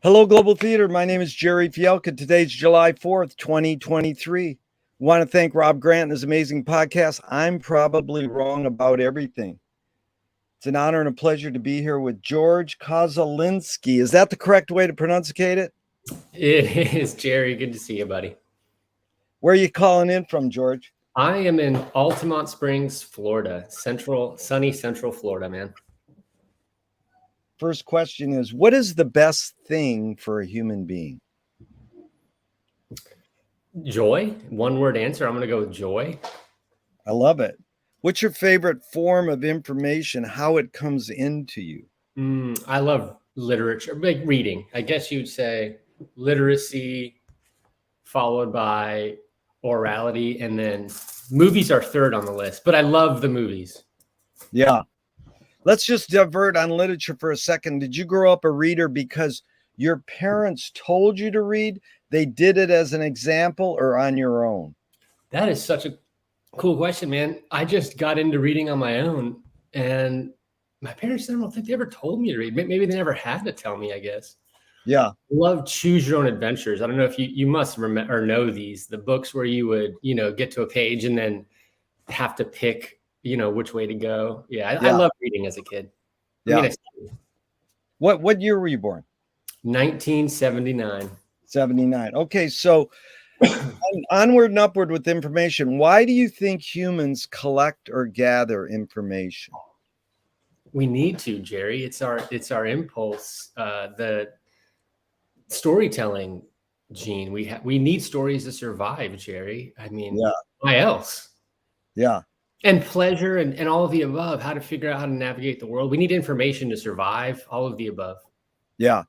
Hello, Global Theater. My name is Jerry Fielka. Today's July 4th, 2023. Want to thank Rob Grant and his amazing podcast, I'm Probably Wrong About Everything. It's an honor and a pleasure to be here with Georg Koszulinski. Is that the correct way to pronunciate it? It is, Jerry. Good to see you, buddy. Where are you calling in from, Georg? I am in Altamont Springs, Florida. Sunny Central Florida, man. First question is, what is the best thing for a human being? Joy. One word answer. I'm going to go with joy. I love it. What's your favorite form of information, how it comes into you? I love literature, like reading. I guess you'd say literacy followed by orality, and then movies are third on the list, but I love the movies. Yeah. Let's just divert on literature for a second. Did you grow up a reader because your parents told you to read? They did it as an example or on your own? That is such a cool question, man. I just got into reading on my own, and my parents, I don't think they ever told me to read. Maybe they never had to tell me, I guess. Yeah. Love Choose Your Own Adventures. I don't know if you must remember or know these, the books where you would, get to a page and then have to pick, which way to go. I love reading as a kid. Yeah. What year were you born? 1979. 79. Okay. So onward and upward with information. Why do you think humans collect or gather information? We need to, Jerry. It's our impulse. The storytelling gene. We need stories to survive, Jerry. I mean, why else? Yeah. And pleasure and all of the above, how to figure out how to navigate the world. We need information to survive, all of the above. Yeah.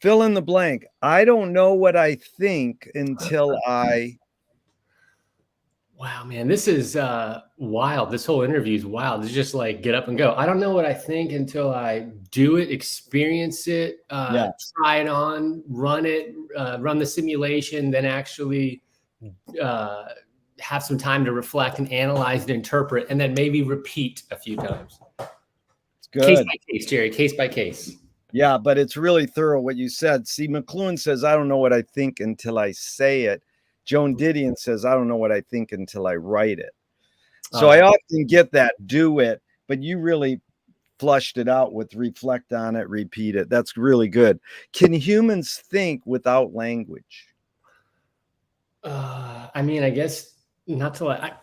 Fill in the blank. I don't know what I think until I... Wow, man, this is wild. This whole interview is wild. It's just like get up and go. I don't know what I think until I do it, experience it, try it on, run the simulation, then actually have some time to reflect and analyze and interpret, and then maybe repeat a few times. It's good. Case by case, Jerry, case by case. Yeah, but it's really thorough what you said. See, McLuhan says, I don't know what I think until I say it. Joan Didion says, I don't know what I think until I write it. So I often get that, do it, but you really flushed it out with reflect on it, repeat it. That's really good. Can humans think without language? I mean, I guess not to I'd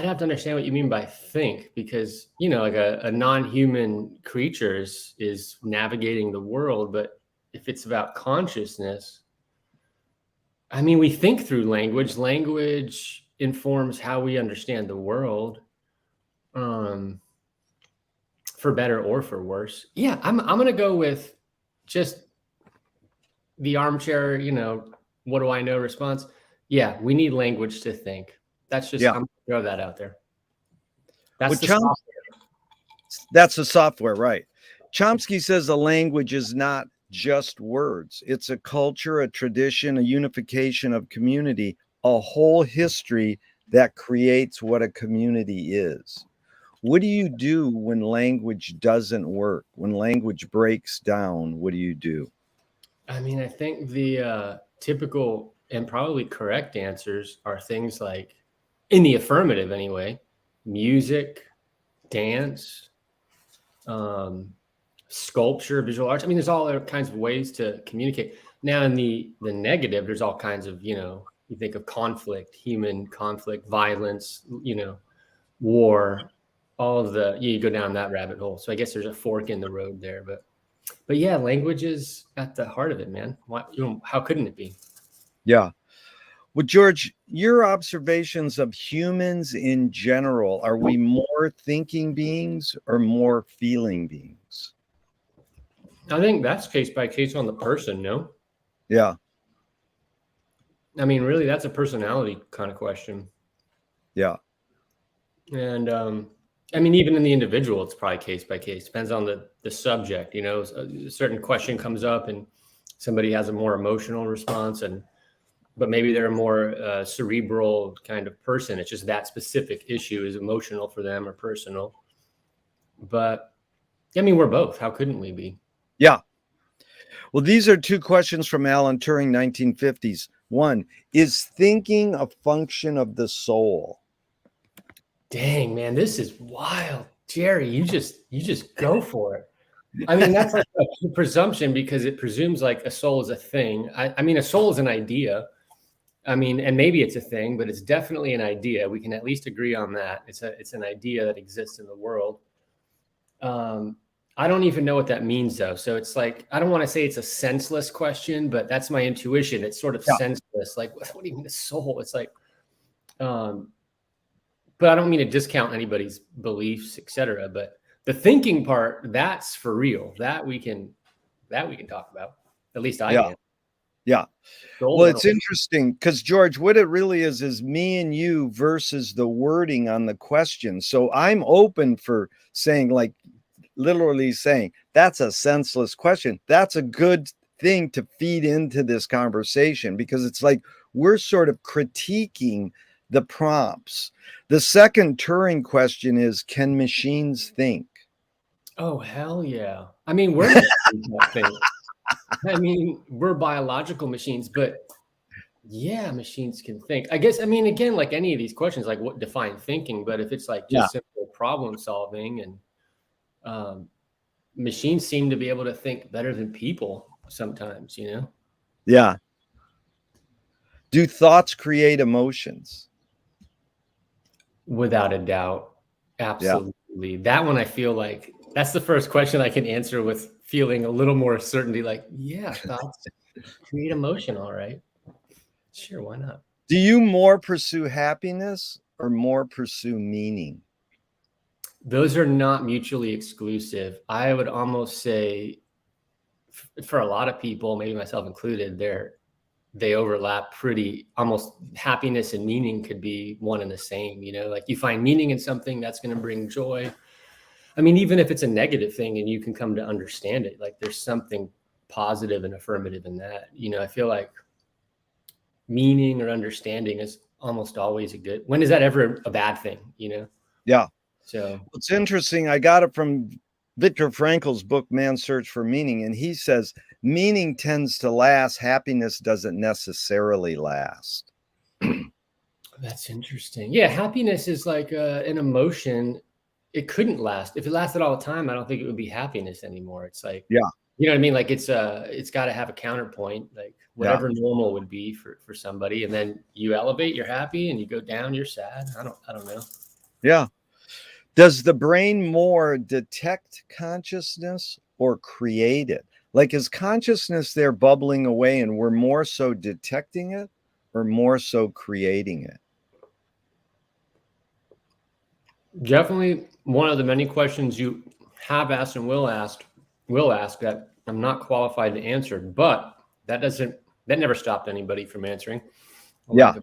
have to understand what you mean by think, because, like a non-human creature is navigating the world. But if it's about consciousness, I mean, we think through language. Language informs how we understand the world, for better or for worse. Yeah, I'm going to go with just the armchair, what do I know response. Yeah, we need language to think. That's just, I'm going to throw that out there. That's the software. That's the software, right? Chomsky says a language is not just words. It's a culture, a tradition, a unification of community, a whole history that creates what a community is. What do you do when language doesn't work? When language breaks down, what do you do? I mean, I think the typical and probably correct answers are things like, in the affirmative anyway, music, dance, sculpture, visual arts. I mean, there's all kinds of ways to communicate. Now, in the negative, there's all kinds of, you think of conflict, human conflict, violence, war, all of you go down that rabbit hole. So I guess there's a fork in the road there, but yeah, language is at the heart of it, man. How couldn't it be? Yeah. Well, Georg, your observations of humans in general, are we more thinking beings or more feeling beings? I think that's case by case on the person, no? Yeah. I mean, really, that's a personality kind of question. Yeah. And I mean, even in the individual, it's probably case by case. Depends on the subject. A certain question comes up and somebody has a more emotional response, but maybe they're a more cerebral kind of person. It's just that specific issue is emotional for them or personal. But I mean, we're both. How couldn't we be? Yeah. Well, these are two questions from Alan Turing, 1950s. One, is thinking a function of the soul? Dang, man, this is wild. Jerry, you just go for it. I mean, that's like a presumption because it presumes like a soul is a thing. I mean, a soul is an idea. I mean, and maybe it's a thing, but it's definitely an idea. We can at least agree on that. It's an idea that exists in the world. I don't even know what that means though. So it's like, I don't want to say it's a senseless question, but that's my intuition. It's sort of senseless. Like, what do you mean a soul? It's like, but I don't mean to discount anybody's beliefs, etc. But the thinking part, that's for real. That we can talk about. At least I can. Yeah. Well, it's interesting because, George, what it really is me and you versus the wording on the question. So I'm open for saying, like, literally saying, that's a senseless question. That's a good thing to feed into this conversation because it's like we're sort of critiquing the prompts. The second Turing question is, can machines think? Oh, hell yeah. I mean, we're machines that think. I mean, we're biological machines, but yeah, machines can think. I guess, I mean, again, like any of these questions, like what define thinking, but if it's like just simple problem solving and machines seem to be able to think better than people sometimes, you know? Yeah. Do thoughts create emotions? Without a doubt. Absolutely. Yeah. That one, I feel like that's the first question I can answer with feeling a little more certainty. Like, yeah, thoughts create emotion. All right. Sure. Why not? Do you more pursue happiness or more pursue meaning? Those are not mutually exclusive. I would almost say for a lot of people, maybe myself included, they overlap pretty, almost happiness and meaning could be one and the same, you know, like you find meaning in something that's going to bring joy. I mean, even if it's a negative thing and you can come to understand it, like there's something positive and affirmative in that, you know. I feel like meaning or understanding is almost always a good, when is that ever a bad thing, you know? Yeah. So it's interesting. I got it from Viktor Frankl's book, Man's Search for Meaning. And he says, meaning tends to last. Happiness doesn't necessarily last. That's interesting. Yeah. Happiness is like an emotion. It couldn't last. If it lasted all the time, I don't think it would be happiness anymore. It's like, yeah, you know what I mean? Like it's got to have a counterpoint, like whatever normal would be for somebody. And then you elevate, you're happy, and you go down, you're sad. I don't know. Yeah. Does the brain more detect consciousness or create it? Like, is consciousness there bubbling away and we're more so detecting it or more so creating it? Definitely one of the many questions you have asked and will ask that I'm not qualified to answer, but that never stopped anybody from answering. Yeah.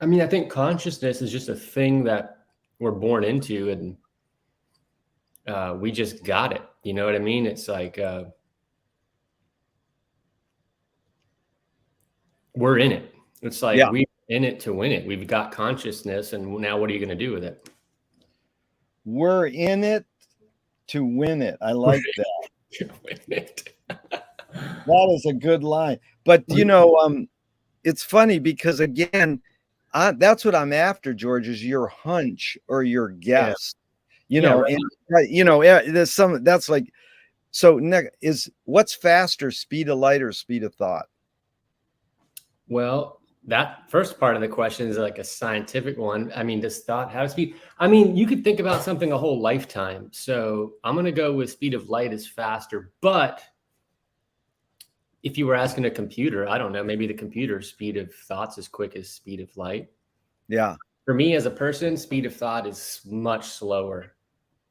I mean, I think consciousness is just a thing that we're born into, and we just got it. You know what I mean? It's like we're in it. It's like we're in it to win it. We've got consciousness, and now what are you going to do with it? We're in it to win it. I like that. Win it. That is a good line. But, you know, it's funny because, again, that's what I'm after, George, is your hunch or your guess. You know, right. And, you know, there's some that's like, so is what's faster, speed of light or speed of thought? Well, that first part of the question is like a scientific one. I mean, does thought have speed? I mean, you could think about something a whole lifetime. So I'm going to go with speed of light is faster. But if you were asking a computer, I don't know, maybe the computer's speed of thought's as quick as speed of light. Yeah. For me as a person, speed of thought is much slower,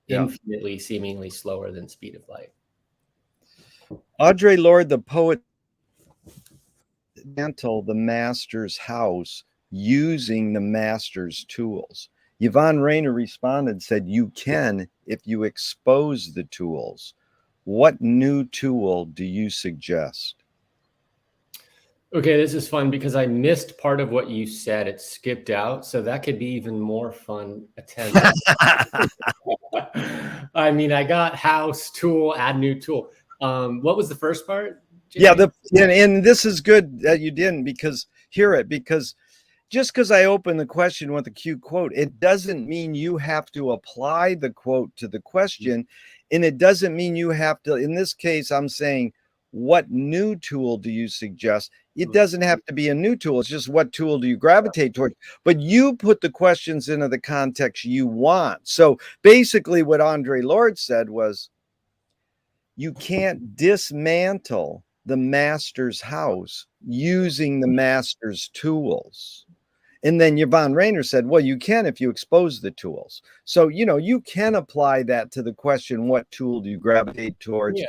infinitely, seemingly slower than speed of light. Audre Lorde, the poet, dismantle the master's house using the master's tools. Yvonne Rainer responded, said, you can if you expose the tools. What new tool do you suggest? Okay, this is fun because I missed part of what you said. It skipped out. So that could be even more fun attempt. I mean, I got house, tool, add new tool. What was the first part, Yeah, Jerry? and this is good that you didn't because just because I open the question with a cute quote, it doesn't mean you have to apply the quote to the question. And it doesn't mean you have to, in this case, I'm saying, what new tool do you suggest? It doesn't have to be a new tool. It's just what tool do you gravitate towards? But you put the questions into the context you want. So basically, what Andre Lord said was, you can't dismantle the master's house using the master's tools. And then Yvonne Rainer said, well, you can if you expose the tools. So, you can apply that to the question, what tool do you gravitate towards?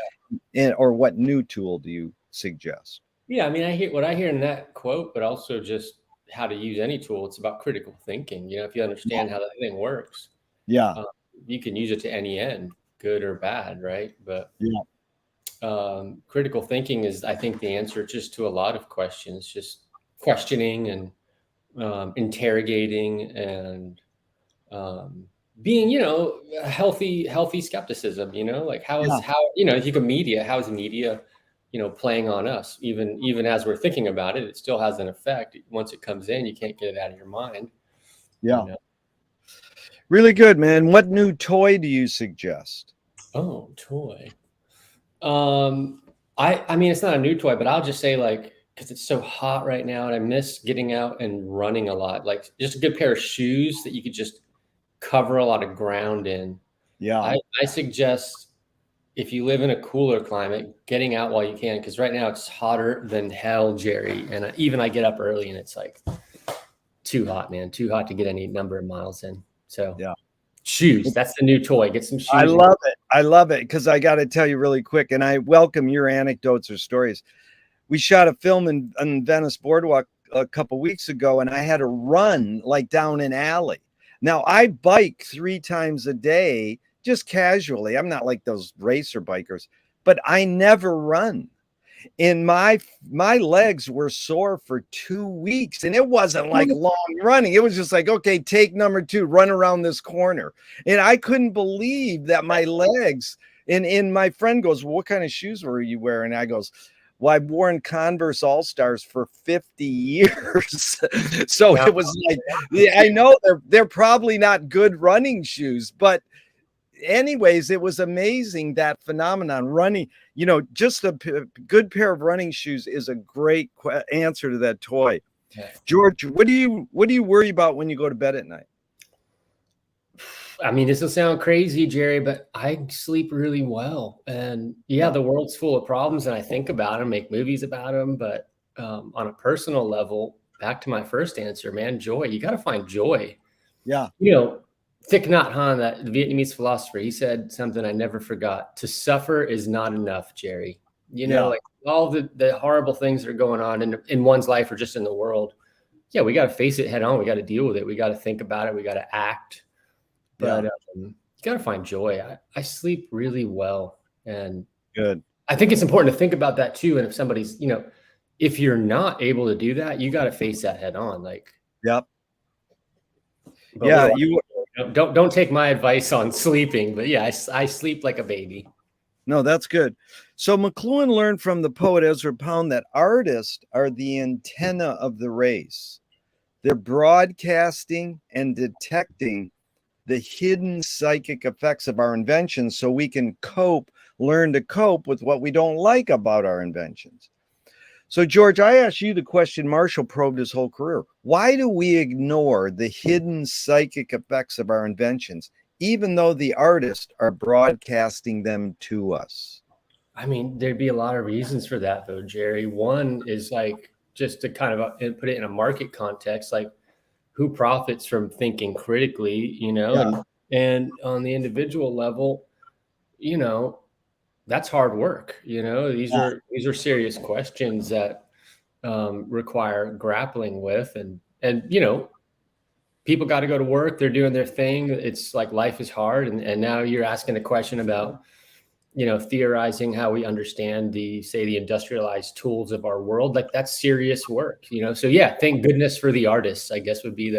Yeah. Or what new tool do you suggest? Yeah. I mean, I hear in that quote, but also just how to use any tool. It's about critical thinking. If you understand how that thing works, Yeah. you can use it to any end, good or bad, right? But Yeah. Critical thinking is, I think, the answer just to a lot of questions, just questioning and interrogating and being, a healthy skepticism, like how if you go media, how is media, playing on us, even as we're thinking about it, it still has an effect. Once it comes in, you can't get it out of your mind. Yeah. Really good, man. What new toy do you suggest? Oh, toy. I mean, it's not a new toy, but I'll just say, like, because it's so hot right now and I miss getting out and running a lot, like just a good pair of shoes that you could just cover a lot of ground in. Yeah. I suggest, if you live in a cooler climate, getting out while you can, because right now it's hotter than hell, Jerry. And even I get up early and it's like too hot, man, too hot to get any number of miles in. So yeah. Shoes, that's the new toy. Get some shoes. I love it because I got to tell you really quick, and I welcome your anecdotes or stories. We shot a film in Venice Boardwalk a couple weeks ago, and I had to run like down an alley. Now, I bike 3 times a day, just casually. I'm not like those racer bikers, but I never run. And my legs were sore for 2 weeks, and it wasn't like long running. It was just like, okay, take number 2, run around this corner. And I couldn't believe that my legs, and my friend goes, well, what kind of shoes were you wearing? And I goes, well, I've worn Converse All-Stars for 50 years. So it was like, I know they're probably not good running shoes, but anyways, it was amazing, that phenomenon. Running, just a good pair of running shoes is a great answer to that toy. George, what do you worry about when you go to bed at night? I mean, this will sound crazy, Jerry, but I sleep really well. And the world's full of problems, and I think about them, make movies about them. But on a personal level, back to my first answer, man, joy. You got to find joy. Yeah. Thich Nhat Hanh, that Vietnamese philosopher, he said something I never forgot. To suffer is not enough, Jerry. Like all the horrible things that are going on in one's life or just in the world. Yeah, we got to face it head on. We got to deal with it. We got to think about it. We got to act. But you got to find joy. I sleep really well. And good. I think it's important to think about that too. And if somebody's, if you're not able to do that, you got to face that head on. Like, yep. Yeah, don't take my advice on sleeping, but I sleep like a baby. No, that's good. So McLuhan learned from the poet Ezra Pound that artists are the antenna of the race. They're broadcasting and detecting the hidden psychic effects of our inventions so we can learn to cope with what we don't like about our inventions. So, George, I asked you the question Marshall probed his whole career. Why do we ignore the hidden psychic effects of our inventions, even though the artists are broadcasting them to us? I mean, there'd be a lot of reasons for that, though, Jerry. One is, like, just to kind of put it in a market context, like, who profits from thinking critically, and on the individual level, that's hard work. These are serious questions that require grappling with, and people got to go to work. They're doing their thing. It's like life is hard. And now you're asking a question about, theorizing how we understand the industrialized tools of our world. Like, that's serious work, So thank goodness for the artists, I guess, would be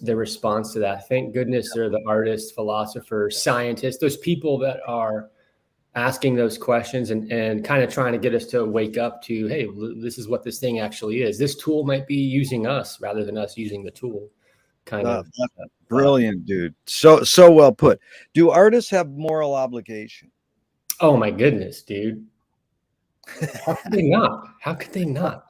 the response to that. Thank goodness there are the artists, philosophers, scientists, those people that are asking those questions and kind of trying to get us to wake up to, hey, this is what this thing actually is. This tool might be using us rather than us using the tool. Kind of brilliant, dude. So well put. Do artists have moral obligation? Oh my goodness, dude. How could they not? How could they not?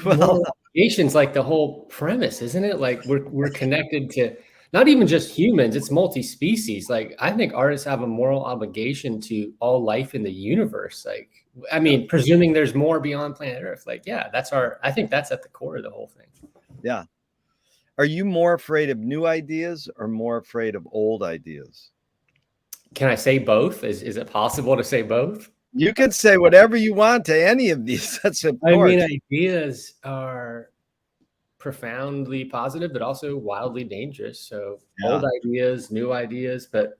Moral obligation's like the whole premise, isn't it? Like we're connected to not even just humans, it's multi-species. Like I think artists have a moral obligation to all life in the universe. Like, I mean, presuming there's more beyond planet Earth. Like, yeah, I think that's at the core of the whole thing. Yeah. Are you more afraid of new ideas or more afraid of old ideas? Can I say both? Is it possible to say both? You can say whatever you want to any of these. That's of course. I mean, ideas are profoundly positive, but also wildly dangerous. So old ideas, new ideas, but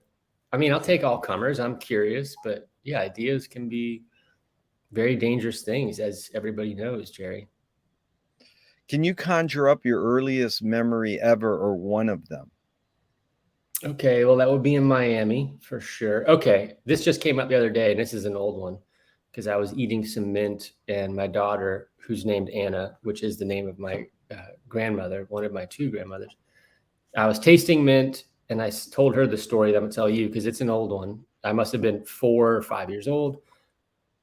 I mean, I'll take all comers. I'm curious, but yeah, ideas can be very dangerous things, as everybody knows, Jerry. Can you conjure up your earliest memory ever or one of them? Okay, well, that would be in Miami for sure. Okay, this just came up the other day, and this is an old one because I was eating some mint, and my daughter, who's named Anna, which is the name of my grandmother, one of my two grandmothers, I was tasting mint, and I told her the story that I'm going to tell you because it's an old one. I must have been 4 or 5 years old.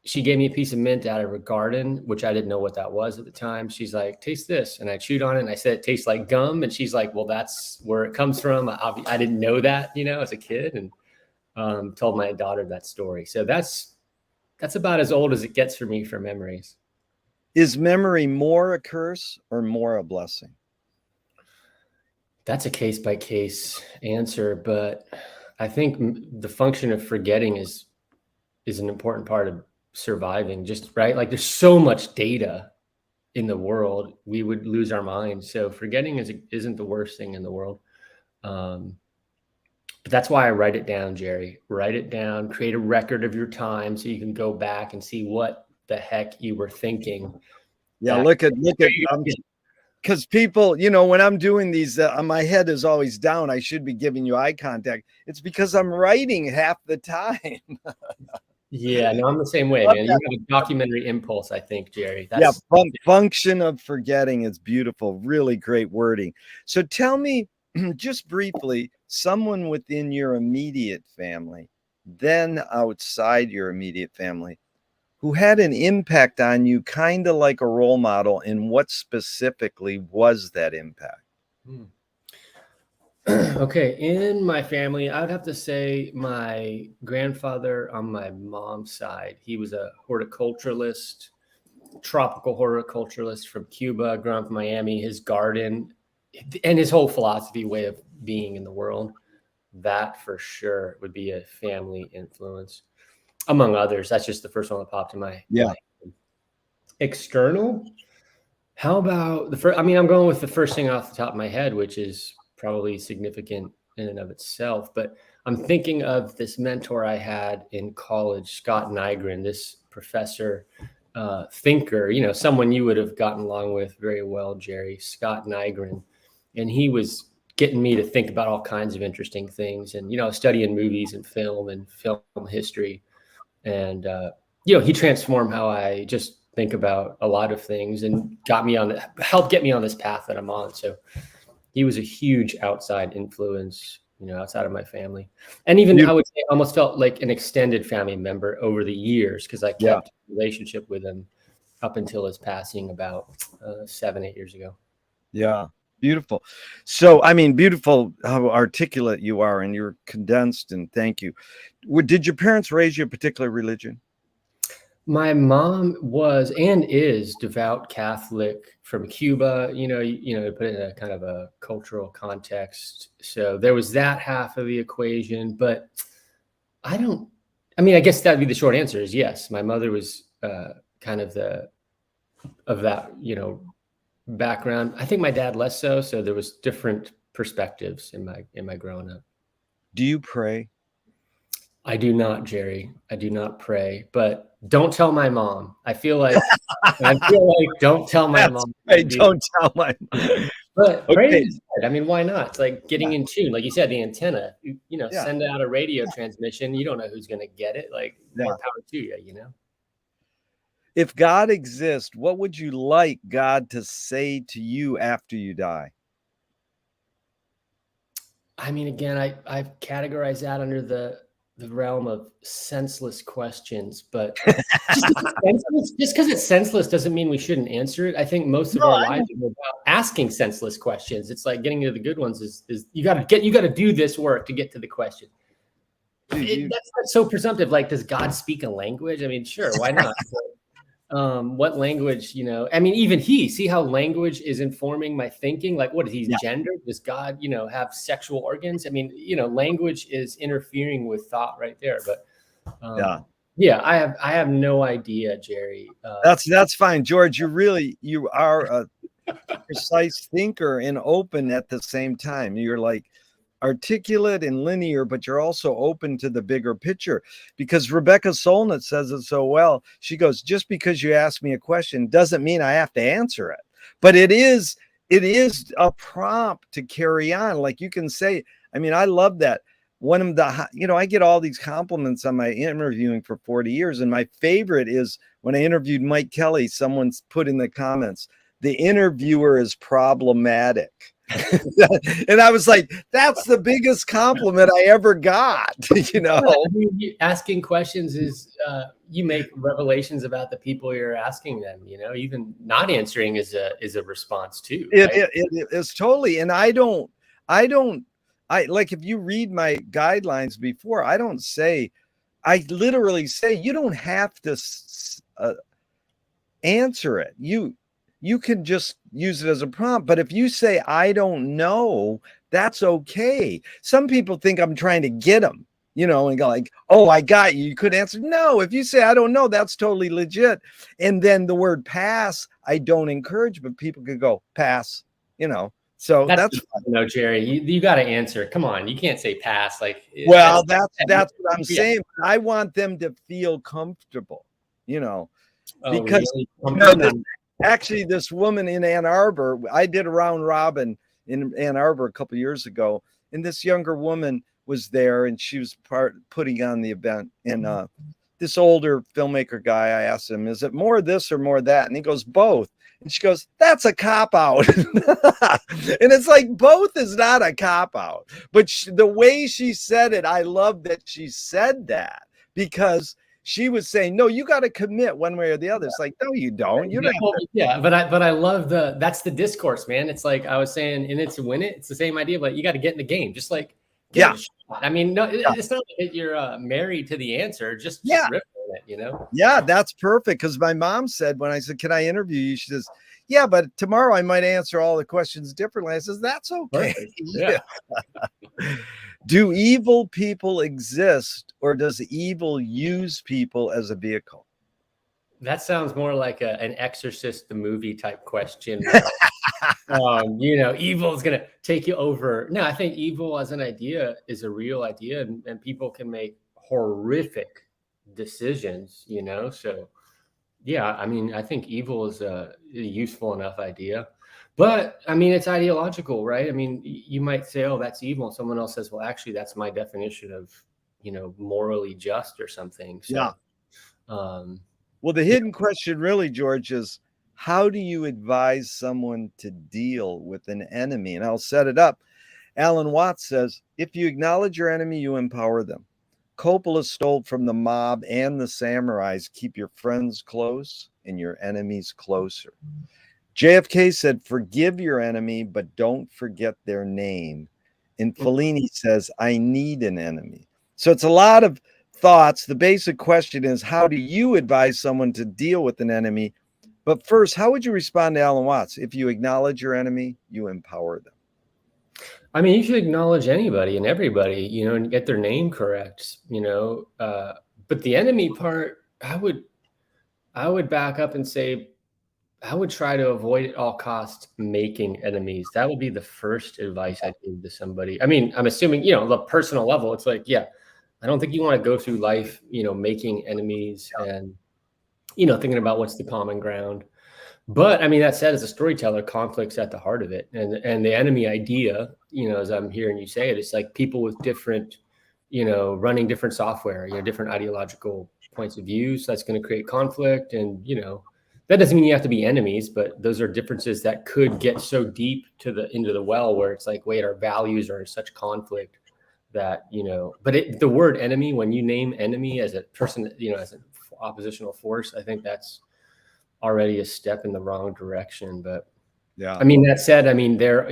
She gave me a piece of mint out of her garden, which I didn't know what that was at the time. She's like, taste this. And I chewed on it and I said, it tastes like gum. And she's like, well, that's where it comes from. I didn't know that, as a kid, and told my daughter that story. So that's about as old as it gets for me for memories. Is memory more a curse or more a blessing? That's a case by case answer, but I think the function of forgetting is an important part of surviving, just right. Like there's so much data in the world, we would lose our minds. So forgetting isn't the worst thing in the world. But that's why I write it down, Jerry. Write it down, create a record of your time so you can go back and see what the heck you were thinking. Yeah, look at because people, when I'm doing these, my head is always down. I should be giving you eye contact. It's because I'm writing half the time. Yeah, no, I'm the same way, man. You have a documentary impulse, I think, Jerry. Function of forgetting is beautiful. Really great wording. So tell me just briefly, someone within your immediate family, then outside your immediate family, who had an impact on you, kind of like a role model, and what specifically was that impact? Okay, in my family, I would have to say my grandfather on my mom's side, he was a horticulturalist, tropical horticulturalist from Cuba, grew up in Miami. His garden and his whole philosophy, way of being in the world, that for sure would be a family influence, among others. That's just the first one that popped in my mind. External, how about the first? I mean, I'm going with the first thing off the top of my head, which is probably significant in and of itself, but I'm thinking of this mentor I had in college, Scott Nygren, this professor, thinker, someone you would have gotten along with very well, Jerry, Scott Nygren. And he was getting me to think about all kinds of interesting things and, studying movies and film history. And, he transformed how I just think about a lot of things and helped get me on this path that I'm on. So he was a huge outside influence, outside of my family. And even I would say almost felt like an extended family member over the years because I kept a relationship with him up until his passing about 7-8 years ago. Yeah. Beautiful. So, I mean, beautiful how articulate you are, and you're condensed, and thank you. Did your parents raise you a particular religion? My mom was and is devout Catholic from Cuba, put it in a kind of a cultural context. So there was that half of the equation, but I guess that'd be the short answer is yes. My mother was kind of of that, background. I think my dad less so. So there was different perspectives in my growing up. Do you pray? I do not, Jerry. I do not pray, but don't tell my mom. I feel like don't tell my mom. Right, don't tell my mom. But Okay. praise is good. I mean, why not? It's like getting in tune. Like you said, the antenna, Yeah. send out a radio transmission. You don't know who's going to get it. Like, more power to you, If God exists, what would you like God to say to you after you die? I mean, again, I've categorized that under the realm of senseless questions, but just because it's senseless doesn't mean we shouldn't answer it. I think most of No, our lives are about asking senseless questions. It's like getting to the good ones is you got to do this work to get to the question. dude, That's so presumptive. Like, does God speak a language? I mean, sure, why not? What language, I mean, even see how language is informing my thinking. Like, what is he gendered? Does God, have sexual organs? I mean, language is interfering with thought right there. But I have no idea, Jerry. that's fine, George. You are a precise thinker and open at the same time. You're like articulate and linear, but you're also open to the bigger picture, because Rebecca Solnit says it so well. She goes, just because you ask me a question doesn't mean I have to answer it, but it is a prompt to carry on. Like, you can say, I mean, I love that. One of the, I get all these compliments on my interviewing for 40 years. And my favorite is when I interviewed Mike Kelly, someone's put in the comments, the interviewer is problematic. And I was like, that's the biggest compliment I ever got. Asking questions is you make revelations about the people you're asking them. Even not answering is a response too. Right? It is totally. And I like, if you read my guidelines before, I literally say you don't have to answer it. You can just use it as a prompt. But if you say, I don't know, that's okay. Some people think I'm trying to get them, and go like, oh, I got you. You could answer. No, if you say, I don't know, that's totally legit. And then the word pass, I don't encourage, but people could go pass, So that's no, Jerry, you got to answer. Come on. You can't say pass. Like, well, that's what I'm saying. I want them to feel comfortable, because really? Actually, this woman in Ann Arbor, I did a round robin in Ann Arbor a couple of years ago, and this younger woman was there, and she was putting on the event. And this older filmmaker guy, I asked him, is it more this or more that? And he goes, both. And she goes, that's a cop-out. And it's like, both is not a cop-out. But the way she said it, I love that she said that, because she was saying, no, you got to commit one way or the other. It's like, no, you don't. You don't have to. But I love that's the discourse, man. It's like I was saying, in it to win it. It's the same idea, but you got to get in the game. Just like, I mean, no, it's not like you're married to the answer. Just rip on it, Yeah, that's perfect. Because my mom said, when I said, can I interview you? She says, yeah, but tomorrow I might answer all the questions differently. I says, that's okay. Yeah. Do evil people exist, or does evil use people as a vehicle? That sounds more like an Exorcist the movie type question. Evil is going to take you over. No, I think evil as an idea is a real idea, and people can make horrific decisions, So, yeah, I mean, I think evil is a useful enough idea. But I mean, it's ideological, right? I mean, you might say, oh, that's evil. And someone else says, well, actually, that's my definition of, morally just or something. So, yeah. Well, the hidden question really, George, is how do you advise someone to deal with an enemy? And I'll set it up. Alan Watts says, if you acknowledge your enemy, you empower them. Coppola stole from the mob and the samurais, keep your friends close and your enemies closer. JFK said, forgive your enemy, but don't forget their name. And Fellini says, I need an enemy. So it's a lot of thoughts. The basic question is, how do you advise someone to deal with an enemy? But first, how would you respond to Alan Watts? If you acknowledge your enemy, you empower them. I mean, you should acknowledge anybody and everybody, and get their name correct, but the enemy part, I would back up and say, I would try to avoid at all costs making enemies. That would be the first advice I'd give to somebody. I mean, I'm assuming, the personal level, it's like, yeah, I don't think you want to go through life, making enemies and, thinking about what's the common ground. But I mean, that said, as a storyteller, conflict's at the heart of it, and the enemy idea, as I'm hearing you say it, it's like people with different, running different software, different ideological points of view. So that's going to create conflict, and that doesn't mean you have to be enemies, but those are differences that could get so deep into the well where it's like, wait, our values are in such conflict that But the word enemy, when you name enemy as a person, as an oppositional force, I think that's already a step in the wrong direction. But yeah, I mean, that said, I mean, there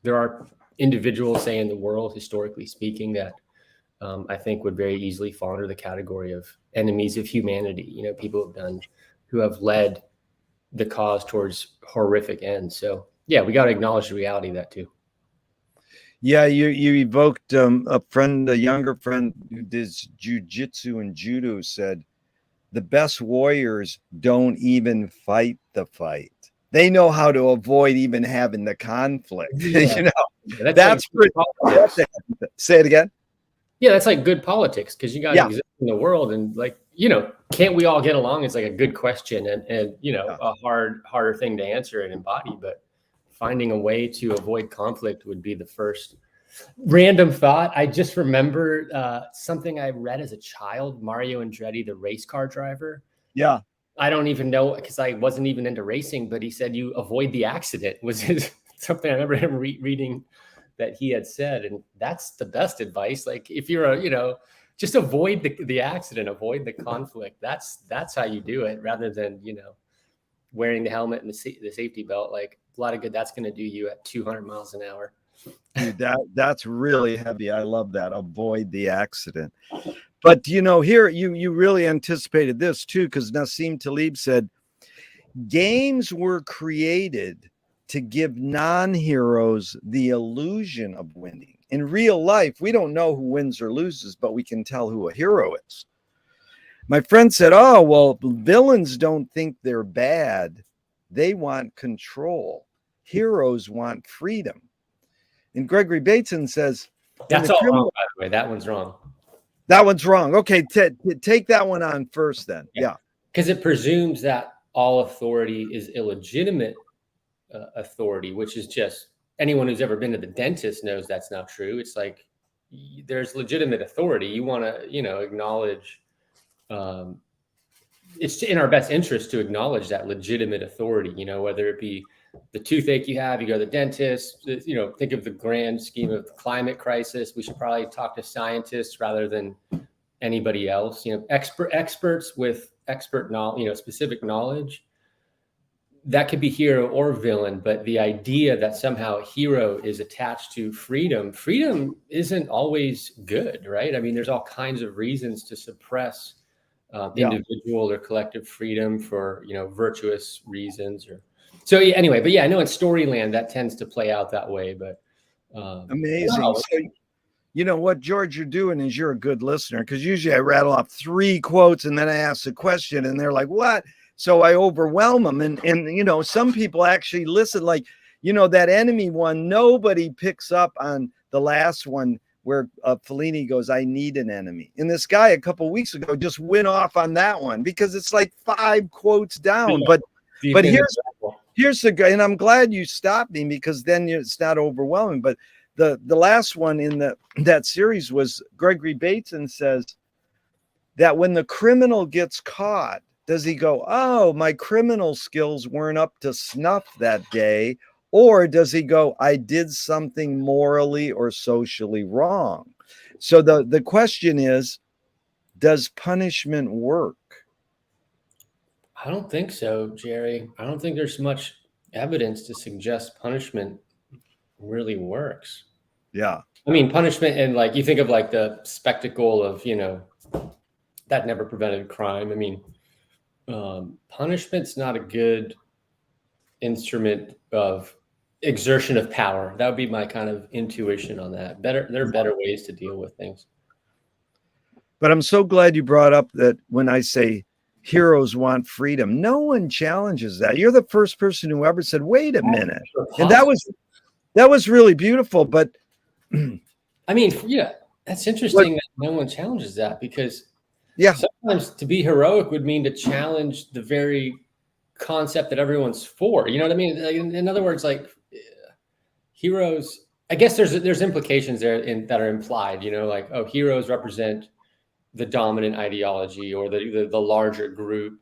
are individuals, say, in the world, historically speaking, that I think would very easily fall under the category of enemies of humanity. People who have led the cause towards horrific ends. So yeah, we got to acknowledge the reality of that too. Yeah, you evoked a younger friend who does jujitsu and judo said the best warriors don't even fight the fight. They know how to avoid even having the conflict. Yeah. That's pretty. Say it again. Yeah, that's like good politics, because you got to exist in the world, and like, can't we all get along? It's like a good question, and a harder thing to answer and embody. But finding a way to avoid conflict would be the first. Random thought. I just remember something I read as a child. Mario Andretti, the race car driver. Yeah. I don't even know, because I wasn't even into racing, but he said you avoid the accident was something I remember him reading that he had said. And that's the best advice. Like, if you're just avoid the accident, avoid the conflict. That's how you do it, rather than, wearing the helmet and the safety belt. Like, a lot of good that's going to do you at 200 miles an hour. Dude, that's really heavy. I love that. Avoid the accident. But here you really anticipated this too, because Nassim Taleb said games were created to give non-heroes the illusion of winning. In real life, we don't know who wins or loses, but we can tell who a hero is. My friend said, oh, well, villains don't think they're bad. They want control. Heroes want freedom. And Gregory Bateson says, that's all wrong, by the way. That one's wrong. That one's wrong. Okay, take that one on first then. Yeah. Because it presumes that all authority is illegitimate authority, which is just, anyone who's ever been to the dentist knows that's not true. It's like, there's legitimate authority. You want to, acknowledge, it's in our best interest to acknowledge that legitimate authority, whether it be the toothache you have, you go to the dentist, think of the grand scheme of the climate crisis. We should probably talk to scientists rather than anybody else, experts with expert knowledge, specific knowledge. That could be hero or villain, but the idea that somehow a hero is attached to freedom isn't always good, right? I mean, there's all kinds of reasons to suppress individual or collective freedom for, virtuous reasons. So anyway, but yeah, I know in Storyland that tends to play out that way, but amazing. So, you know what, George, you're doing is you're a good listener, because usually I rattle off 3 quotes and then I ask a question and they're like, what? So I overwhelm them. And some people actually listen, like, that enemy one, nobody picks up on the last one where Fellini goes, I need an enemy. And this guy a couple of weeks ago just went off on that one because it's like 5 quotes down. But here's the guy, and I'm glad you stopped me, because then it's not overwhelming. But the last one in that series was Gregory Bateson says that when the criminal gets caught, does he go, oh, my criminal skills weren't up to snuff that day? Or does he go, I did something morally or socially wrong? So the question is, does punishment work? I don't think so, Jerry. I don't think there's much evidence to suggest punishment really works. Yeah. I mean, punishment, and like, you think of like the spectacle of, that never prevented crime. I mean, punishment's not a good instrument of exertion of power. That would be my kind of intuition on that. There are better ways to deal with things. But I'm so glad you brought up that when I say heroes want freedom, no one challenges that. You're the first person who ever said, wait a minute. And that was really beautiful. But I mean, yeah, that's interesting that no one challenges that, because sometimes to be heroic would mean to challenge the very concept that everyone's for. You know what I mean? Like, in other words, like heroes. I guess there's implications there that are implied. You know, like, oh, heroes represent the dominant ideology or the larger group,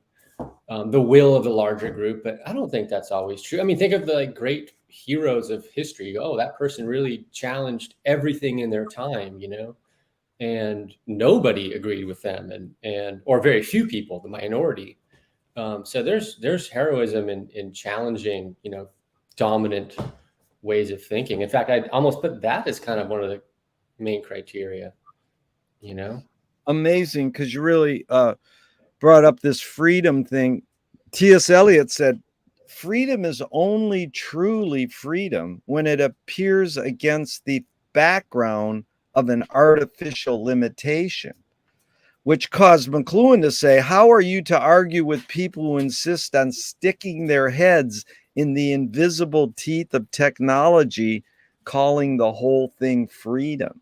the will of the larger group. But I don't think that's always true. I mean, think of the like great heroes of history. Oh, that person really challenged everything in their time, you know, and nobody agreed with them, and or very few people, the minority. So there's heroism in challenging, you know, dominant ways of thinking. In fact, I'd almost put that as kind of one of the main criteria, you know. Amazing, because you really brought up this freedom thing. T.S. Eliot said, freedom is only truly freedom when it appears against the background of an artificial limitation, which caused McLuhan to say, how are you to argue with people who insist on sticking their heads in the invisible teeth of technology, calling the whole thing freedom?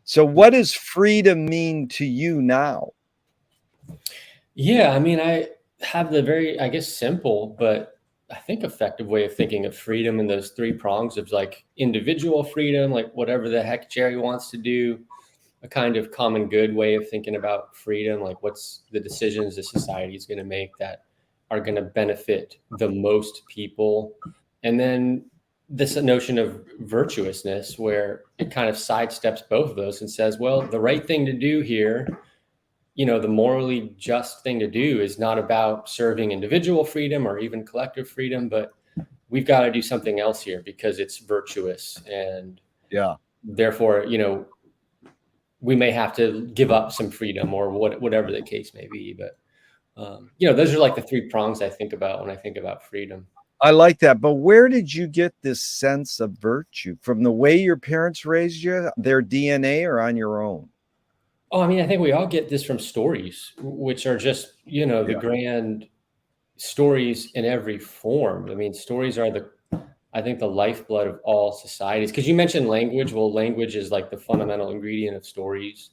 So what does freedom mean to you now? Yeah, I mean, I have the very, I guess, simple but I think effective way of thinking of freedom in those three prongs of like individual freedom, like whatever the heck Jerry wants to do, a kind of common good way of thinking about freedom, like what's the decisions the society is going to make that are going to benefit the most people. And then this notion of virtuousness, where it kind of sidesteps both of those and says, well, the right thing to do here, you know, the morally just thing to do is not about serving individual freedom or even collective freedom, but we've got to do something else here because it's virtuous. And yeah, therefore, you know, we may have to give up some freedom or whatever the case may be. But, you know, those are like the three prongs I think about when I think about freedom. I like that. But where did you get this sense of virtue? From the way your parents raised you, their DNA, or on your own? Oh, I mean, I think we all get this from stories, which are just, you know, the Yeah. grand stories in every form. I mean, stories are I think the lifeblood of all societies. Because you mentioned language. Well, language is like the fundamental ingredient of stories.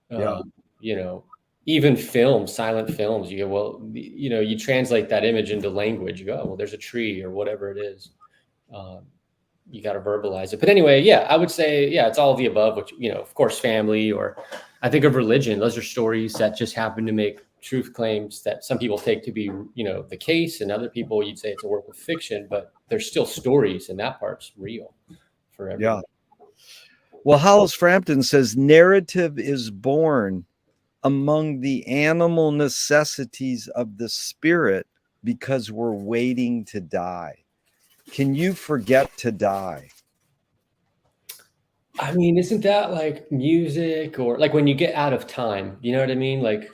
Yeah. You know, even films, silent films, you go, well, you know, you translate that image into language. You go, oh, well, there's a tree or whatever it is. You got to verbalize it. But anyway, yeah, I would say, yeah, it's all of the above, which, you know, of course, family, or I think of religion. Those are stories that just happen to make truth claims that some people take to be, you know, the case, and other people, you'd say it's a work of fiction, but there's still stories, and that part's real for everyone. Yeah. Well, Hollis Frampton says narrative is born among the animal necessities of the spirit because we're waiting to die. Can you forget to die? I mean, isn't that like music, or like when you get out of time, you know what I mean? Like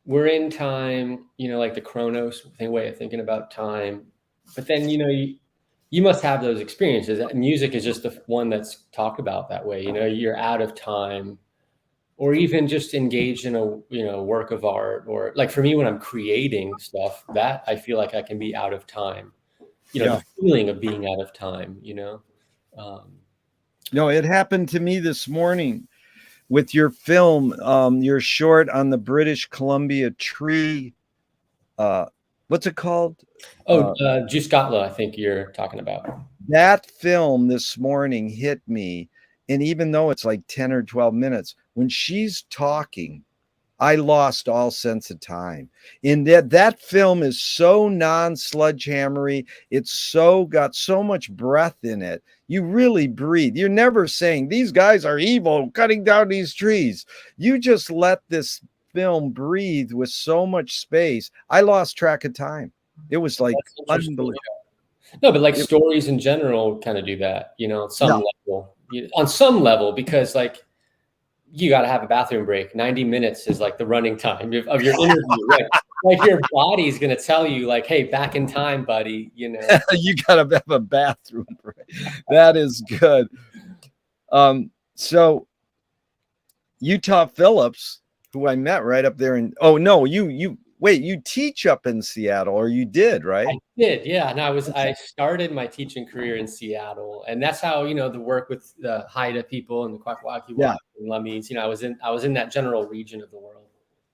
we're in time, you know, like the Chronos way of thinking about time. But then, you know, you must have those experiences. Music is just the one that's talked about that way. You know, you're out of time, or even just engaged in a, you know, work of art, or like for me, when I'm creating stuff, that I feel like I can be out of time. You know, Yeah. the feeling of being out of time. You know. Um, No, it happened to me this morning with your film, your short on the British Columbia tree. What's it called? Juscatla, I think you're talking about. That film this morning hit me. And even though it's like 10 or 12 minutes, when she's talking, I lost all sense of time. In that film is so non-sledgehammery. It's so got so much breath in it. You really breathe. You're never saying these guys are evil cutting down these trees. You just let this film breathe with so much space. I lost track of time. It was like That's interesting. unbelievable. No, but like stories in general kind of do that, you know, Yeah. on some level, because like you got to have a bathroom break. 90 minutes is like the running time of your interview. Like your body's going to tell you like, hey, back in time, buddy, you know. You gotta have a bathroom break. That is good. So Utah Phillips, who I met right up there in, oh no, you wait, you teach up in Seattle, or you did, right? I did, yeah. And I started my teaching career in Seattle, and that's how, you know, the work with the Haida people and the Kwakwaka'wakw Yeah. and Lummies, you know, I was in that general region of the world.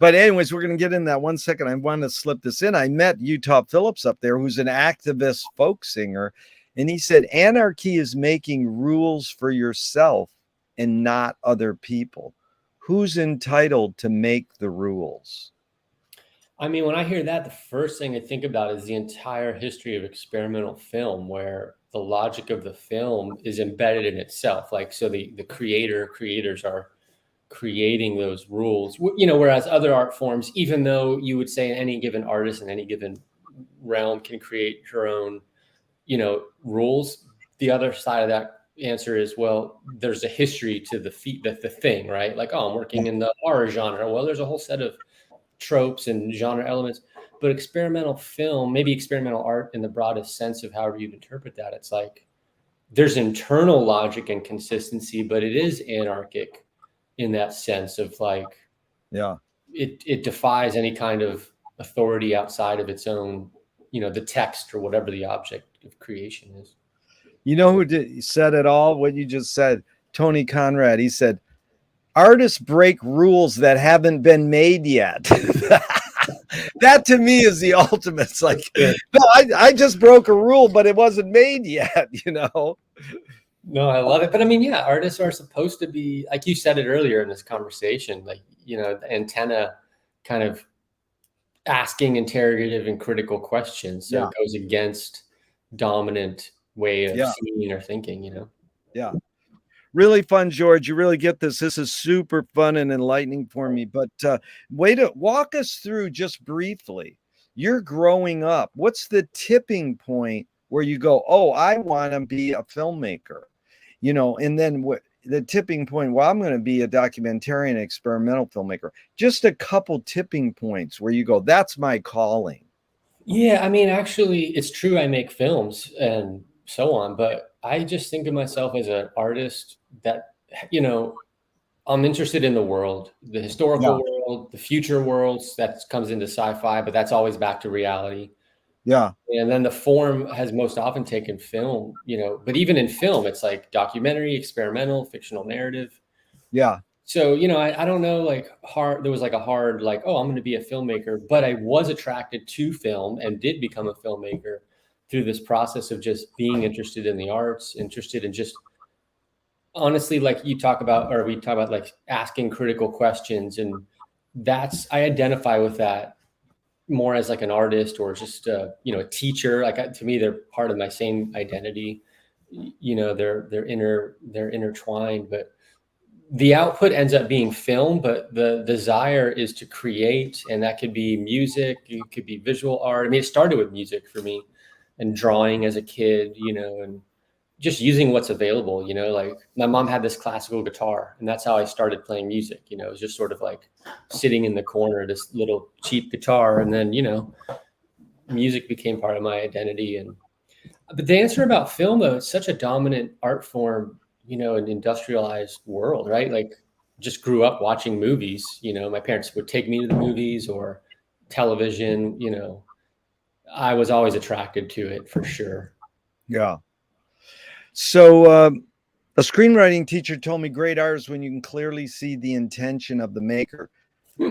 But anyways, we're going to get in that 1 second. I want to slip this in. I met Utah Phillips up there, who's an activist folk singer. And he said, anarchy is making rules for yourself and not other people. Who's entitled to make the rules? I mean, when I hear that, the first thing I think about is the entire history of experimental film, where the logic of the film is embedded in itself. Like, so the creators are creating those rules, whereas other art forms, even though you would say any given artist in any given realm can create her own, rules, the other side of that answer is, well, there's a history to the thing, right? Like, oh, I'm working in the horror genre. Well, there's a whole set of tropes and genre elements, but experimental film, maybe experimental art in the broadest sense of however you interpret that, it's like there's internal logic and consistency, but it is anarchic in that sense of like, it defies any kind of authority outside of its own, the text or whatever the object of creation is. You know who said it all? What you just said, Tony Conrad. He said, artists break rules that haven't been made yet. That to me is the ultimate. It's like, no, I just broke a rule, but it wasn't made yet, No, I love it. But I mean, yeah, artists are supposed to be, like you said it earlier in this conversation, like, the antenna kind of asking interrogative and critical questions. So it goes against dominant way of seeing or thinking, Yeah. Really fun, George. You really get this. This is super fun and enlightening for me. But way to walk us through just briefly. You're growing up. What's the tipping point where you go, oh, I want to be a filmmaker? And then the tipping point, well, I'm going to be a documentarian, experimental filmmaker. Just a couple tipping points where you go, that's my calling. Yeah, I mean, actually, it's true. I make films and so on, but I just think of myself as an artist that, I'm interested in the world, the historical world, the future worlds that comes into sci-fi, but that's always back to reality. Yeah. And then the form has most often taken film, but even in film, it's like documentary, experimental, fictional narrative. Yeah. So, I don't know, there was like a hard, like, oh, I'm going to be a filmmaker, but I was attracted to film and did become a filmmaker through this process of just being interested in the arts, interested in just honestly, like we talk about like asking critical questions. And I identify with that more as like an artist or just, a teacher. Like to me, they're part of my same identity, they're intertwined, but the output ends up being film, but the desire is to create, and that could be music, it could be visual art. I mean, it started with music for me and drawing as a kid, and just using what's available, like my mom had this classical guitar and that's how I started playing music. It was just sort of like sitting in the corner, this little cheap guitar. And then, music became part of my identity. But the answer about film, though, it's such a dominant art form, an industrialized world, right? Like just grew up watching movies, my parents would take me to the movies or television, I was always attracted to it for sure. Yeah. So a screenwriting teacher told me great art is when you can clearly see the intention of the maker.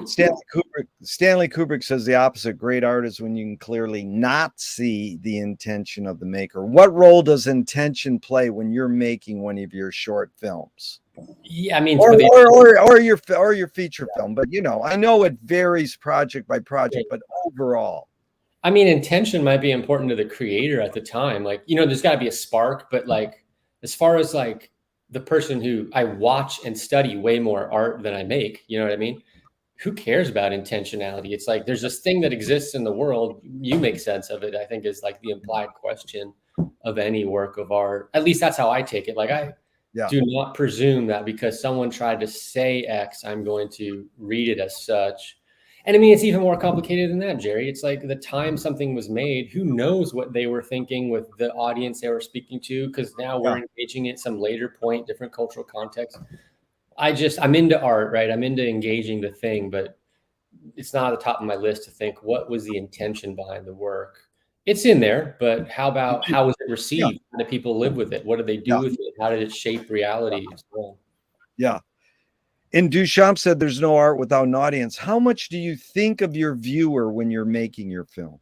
Stanley Kubrick says the opposite. Great art is when you can clearly not see the intention of the maker. What role does intention play when you're making one of your short films? Yeah, I mean, or your feature film, but I know it varies project by project, but overall, I mean, intention might be important to the creator at the time. Like, there's got to be a spark, but like, as far as like the person who I watch and study way more art than I make, you know what I mean? Who cares about intentionality? It's like, there's this thing that exists in the world. You make sense of it, I think, is like the implied question of any work of art. At least that's how I take it. Like I do not presume that because someone tried to say X, I'm going to read it as such. And I mean, it's even more complicated than that, Jerry. It's like the time something was made, who knows what they were thinking with the audience they were speaking to, because now we're engaging at some later point, different cultural context. I'm into art, right? I'm into engaging the thing, but it's not at the top of my list to think what was the intention behind the work. It's in there, but how was it received? How did people live with it? What did they do with it? How did it shape reality? Yeah. And Duchamp said there's no art without an audience. How much do you think of your viewer when you're making your film?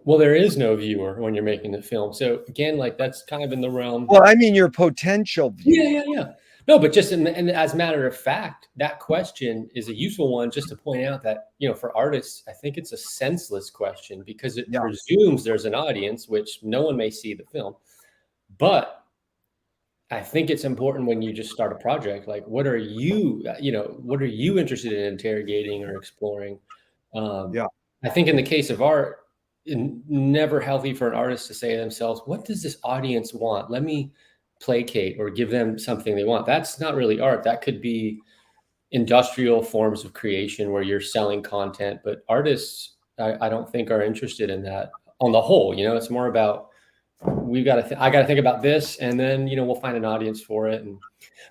Well, there is no viewer when you're making the film. So again, like that's kind of in the realm. Well, I mean your potential viewer. Yeah. No, but just and as a matter of fact, that question is a useful one just to point out that, for artists, I think it's a senseless question because it presumes there's an audience, which no one may see the film. But I think it's important when you just start a project, like what are you interested in interrogating or exploring? I think in the case of art, never healthy for an artist to say to themselves, what does this audience want? Let me placate or give them something they want. That's not really art. That could be industrial forms of creation where you're selling content, but artists, I don't think are interested in that on the whole. It's more about, I got to think about this, and then, we'll find an audience for it.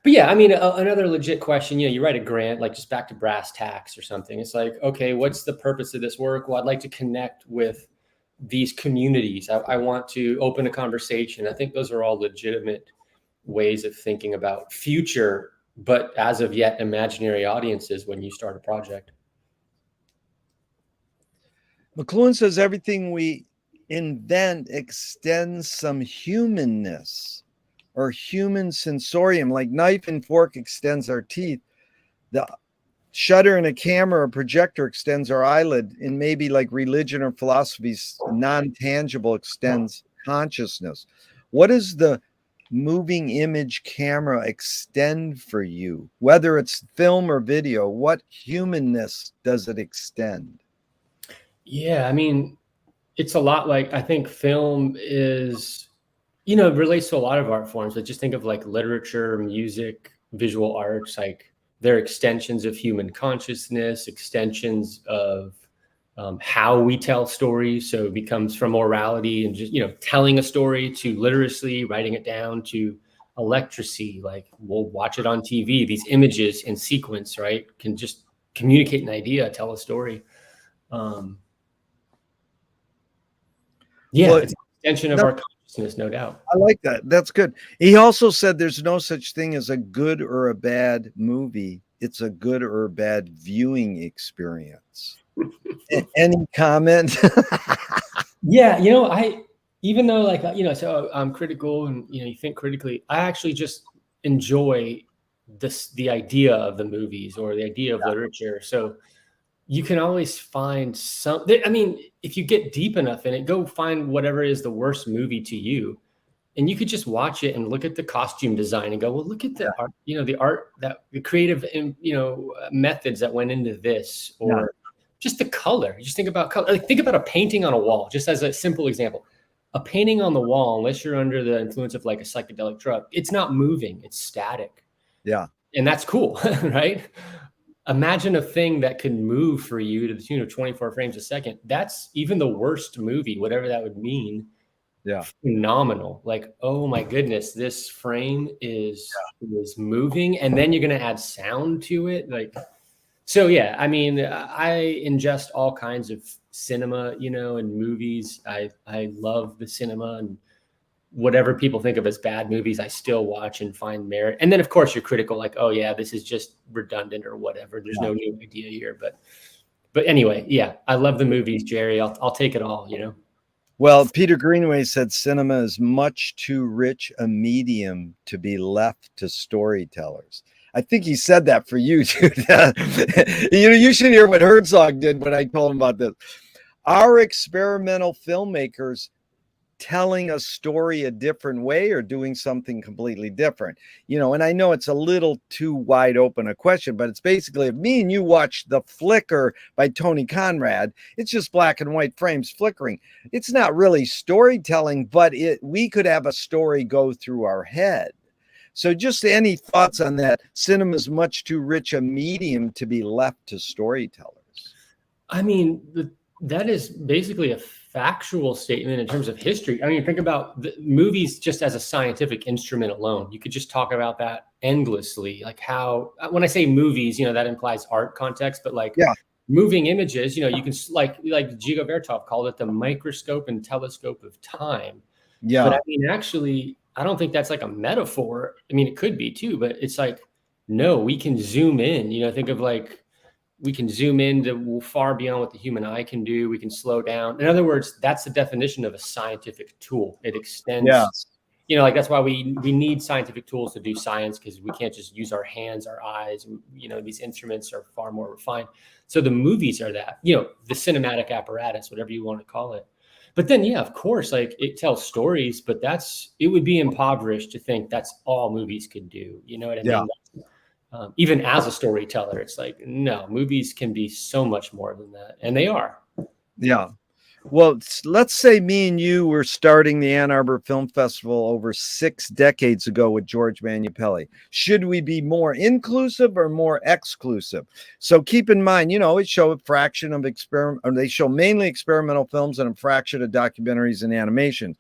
But yeah, I mean, another legit question, you write a grant, like just back to brass tacks or something. It's like, okay, what's the purpose of this work? Well, I'd like to connect with these communities. I want to open a conversation. I think those are all legitimate ways of thinking about future, but as of yet, imaginary audiences when you start a project. McLuhan says everything we invent extends some humanness or human sensorium, like knife and fork extends our teeth. The shutter in a camera or projector extends our eyelid, and maybe like religion or philosophy's non-tangible extends consciousness. What does the moving image camera extend for you? Whether it's film or video, what humanness does it extend? Yeah, I mean, it's a lot like, I think film is, it relates to a lot of art forms, but just think of like literature, music, visual arts, like they're extensions of human consciousness, extensions of how we tell stories. So it becomes from orality and just, telling a story to literacy, writing it down to electracy, like we'll watch it on TV. These images in sequence, right, can just communicate an idea, tell a story. Yeah, it's an extension of our consciousness, no doubt. I like that. That's good. He also said there's no such thing as a good or a bad movie. It's a good or a bad viewing experience. Any comment? Yeah, even though like, so I'm critical and, you think critically, I actually just enjoy the idea of the movies or the idea of literature. So you can always find something. I mean, if you get deep enough in it, go find whatever is the worst movie to you. And you could just watch it and look at the costume design and go, well, look at the art, the art, that the creative, methods that went into this, or just the color. You just think about color. Like, think about a painting on a wall, just as a simple example. A painting on the wall, unless you're under the influence of like a psychedelic drug, it's not moving, it's static. Yeah. And that's cool, right? Imagine a thing that can move for you to the tune of 24 frames a second. That's even the worst movie, whatever that would mean. Yeah. Phenomenal. Like, oh my goodness, this frame is moving, and then you're going to add sound to it. Like, so yeah, I mean, I ingest all kinds of cinema, and movies. I love the cinema, and whatever people think of as bad movies, I still watch and find merit. And then of course you're critical, like, oh yeah, this is just redundant or whatever. There's no new idea here. But anyway, yeah, I love the movies, Jerry. I'll take it all, Well, Peter Greenaway said cinema is much too rich a medium to be left to storytellers. I think he said that for you, dude. You should hear what Herzog did when I told him about this. Our experimental filmmakers telling a story a different way or doing something completely different, and I know it's a little too wide open a question, but it's basically, if me and you watch The Flicker by Tony Conrad, it's just black and white frames flickering. It's not really storytelling, but we could have a story go through our head. So just any thoughts on that? Cinema is much too rich a medium to be left to storytellers. I mean, that is basically a factual statement in terms of history. I mean, think about the movies just as a scientific instrument alone. You could just talk about that endlessly. Like how, when I say movies, that implies art context, but like moving images, you can like Dziga Vertov called it the microscope and telescope of time. Yeah. But I mean, actually, I don't think that's like a metaphor. I mean, it could be too, but it's like no, we can zoom in, think of like, we can zoom in to far beyond what the human eye can do. We can slow down. In other words, that's the definition of a scientific tool. It extends, Yes. like that's why we need scientific tools to do science, because we can't just use our hands, our eyes. These instruments are far more refined. So the movies are that, the cinematic apparatus, whatever you want to call it. But then, yeah, of course, like it tells stories, but it would be impoverished to think that's all movies could do. You know what I Yeah. mean? Even as a storyteller, it's like, no, movies can be so much more than that. And they are. Yeah. Well, let's say me and you were starting the Ann Arbor Film Festival over 6 decades ago with George Manupelli. Should we be more inclusive or more exclusive? So keep in mind, it show a fraction of they show mainly experimental films and a fraction of documentaries and animation.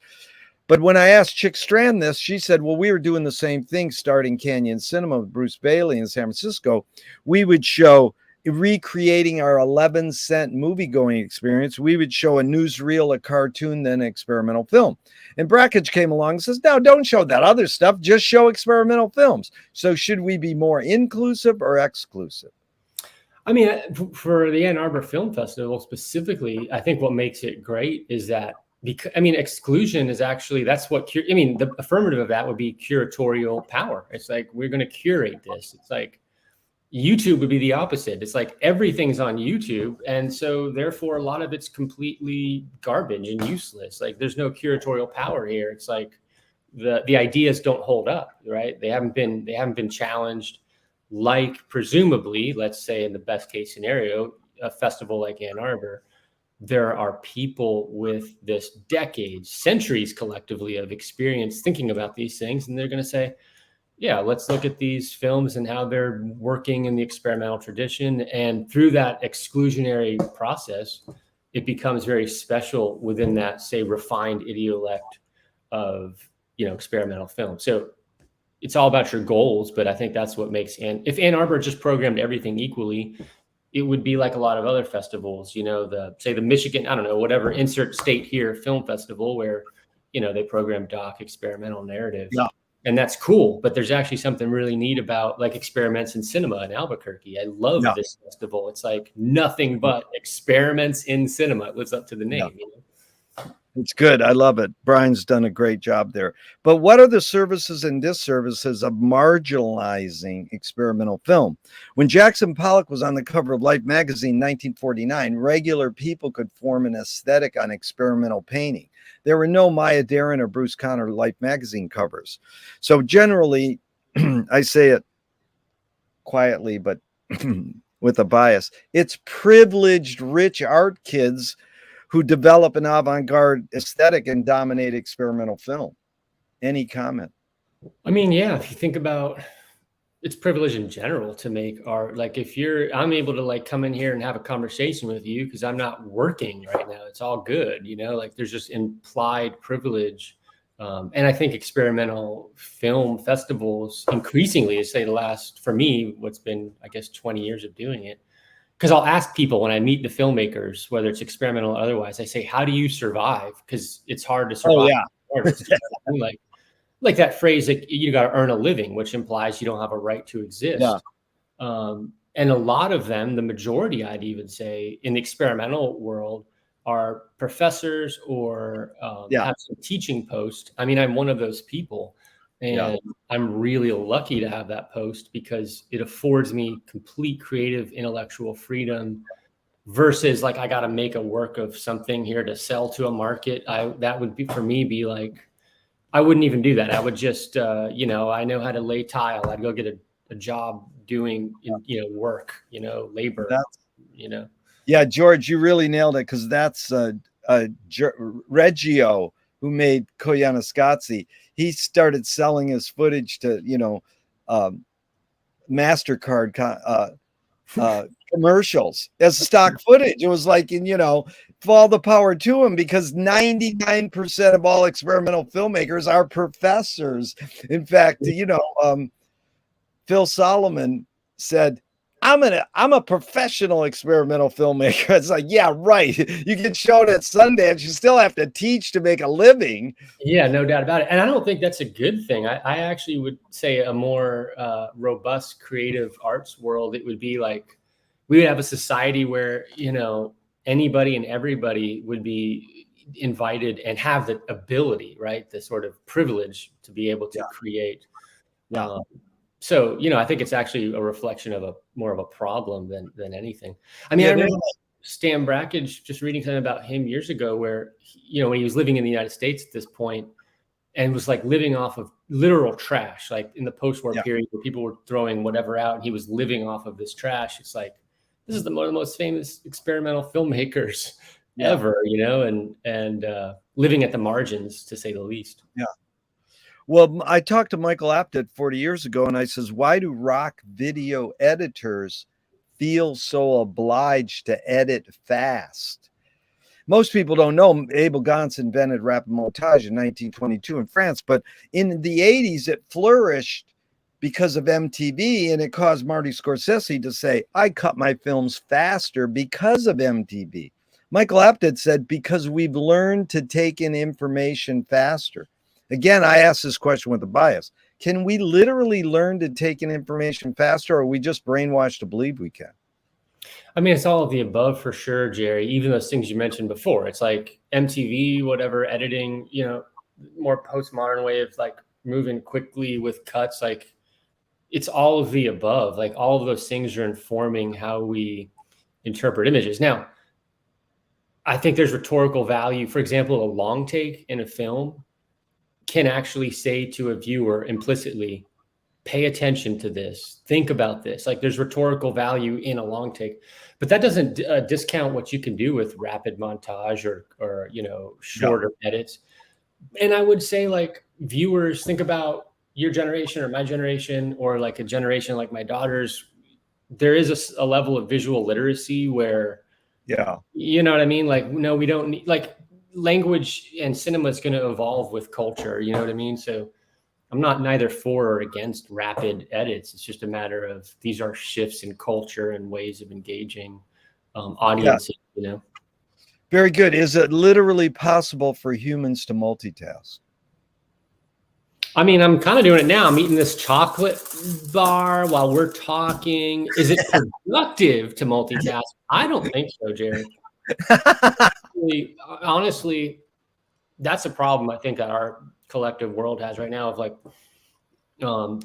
But when I asked Chick Strand this, she said, well, we were doing the same thing starting Canyon Cinema with Bruce Bailey in San Francisco. We would show recreating our 11-cent movie-going experience. We would show a newsreel, a cartoon, then an experimental film. And Brackage came along and says, no, don't show that other stuff. Just show experimental films. So should we be more inclusive or exclusive? I mean, for the Ann Arbor Film Festival specifically, I think what makes it great is that, because exclusion is actually, that's what, the affirmative of that would be curatorial power. It's like, we're going to curate this. It's like, YouTube would be the opposite. It's like everything's on YouTube. And so therefore a lot of it's completely garbage and useless. Like there's no curatorial power here. It's like the ideas don't hold up, right? They haven't been challenged, like presumably, let's say in the best case scenario, a festival like Ann Arbor, there are people with this decades, centuries collectively of experience thinking about these things. And they're going to say, yeah, let's look at these films and how they're working in the experimental tradition. And through that exclusionary process, it becomes very special within that, say, refined idiolect of, experimental film. So it's all about your goals, but I think that's what makes, if Ann Arbor just programmed everything equally, it would be like a lot of other festivals, the Michigan, I don't know, whatever, insert state here film festival where, they program doc, experimental narrative. Yeah. And that's cool, but there's actually something really neat about like experiments in cinema in Albuquerque. I love this festival. It's like nothing but experiments in cinema. It lives up to the name. It's good. I love it. Brian's done a great job there. But what are the services and disservices of marginalizing experimental film? When Jackson Pollock was on the cover of Life magazine in 1949, regular people could form an aesthetic on experimental painting. There were no Maya Deren or Bruce Conner Life magazine covers. So generally, I say it quietly, but with a bias, it's privileged, rich art kids who develop an avant-garde aesthetic and dominate experimental film. Any comment? I mean, yeah, if you think about, it's privilege in general to make art. Like I'm able to like come in here and have a conversation with you because I'm not working right now. It's all good. Like there's just implied privilege. And I think experimental film festivals increasingly, say the last, for me, what's been, I guess, 20 years of doing it. Because I'll ask people when I meet the filmmakers, whether it's experimental or otherwise, I say, how do you survive? Because it's hard to survive. Oh, yeah. Like that phrase, like you got to earn a living, which implies you don't have a right to exist. Yeah. And a lot of them, the majority, I'd even say, in the experimental world, are professors or have some teaching post. I mean, I'm one of those people. And I'm really lucky to have that post because it affords me complete creative intellectual freedom versus like I got to make a work of something here to sell to a market. That would be for me be like, I wouldn't even do that. I would just, I know how to lay tile. I'd go get a job doing, work, labor, Yeah, George, you really nailed it because that's Reggio who made Koyaanisqatsi. He started selling his footage to, MasterCard commercials as stock footage. It was like, for all the power to him because 99% of all experimental filmmakers are professors. In fact, Phil Solomon said, I'm a professional experimental filmmaker. It's like, yeah, right. You get shown at Sundance, you still have to teach to make a living. Yeah, no doubt about it. And I don't think that's a good thing. I actually would say a more robust creative arts world, it would be like we would have a society where, you know, anybody and everybody would be invited and have the ability, right? The sort of privilege to be able to create. Yeah. So, you know, I think it's actually a reflection of a more of a problem than anything. I mean, Yeah, I remember Stan Brakhage, just reading something about him years ago where, you know, when he was living in the United States at this point and was like living off of literal trash, like in the post-war period where people were throwing whatever out and he was living off of this trash. It's like, this is one of the most famous experimental filmmakers ever, you know, and living at the margins, to say the least. Yeah. Well, I talked to Michael Apted 40 years ago, and I says, why do rock video editors feel so obliged to edit fast? Most people don't know Abel Gance invented rapid montage in 1922 in France, but in the 80s, it flourished because of MTV, and it caused Marty Scorsese to say, I cut my films faster because of MTV. Michael Apted said, because we've learned to take in information faster. Again, I asked this question with a bias. Can we literally learn to take in information faster, or are we just brainwashed to believe we can? I mean, it's all of the above for sure, Jerry. Even those things you mentioned before. It's like MTV, whatever, editing, you know, more postmodern way of like moving quickly with cuts. Like it's all of the above. Like all of those things are informing how we interpret images. Now, I think there's rhetorical value. For example, a long take in a film can actually say to a viewer implicitly, pay attention to this, think about this. Like there's rhetorical value in a long take, but that doesn't discount what you can do with rapid montage or you know, shorter edits. And I would say, like, viewers, think about your generation or my generation or like a generation like my daughter's. There is a level of visual literacy where, you know what I mean? Like, no, we don't need, like, language and cinema is going to evolve with culture. You know what I mean? So I'm not neither for or against rapid edits. It's just a matter of these are shifts in culture and ways of engaging audiences, you know? Very good. Is it literally possible for humans to multitask? I mean, I'm kind of doing it now. I'm eating this chocolate bar while we're talking. Is it productive to multitask? I don't think so, Jerry. Honestly, that's a problem I think that our collective world has right now of like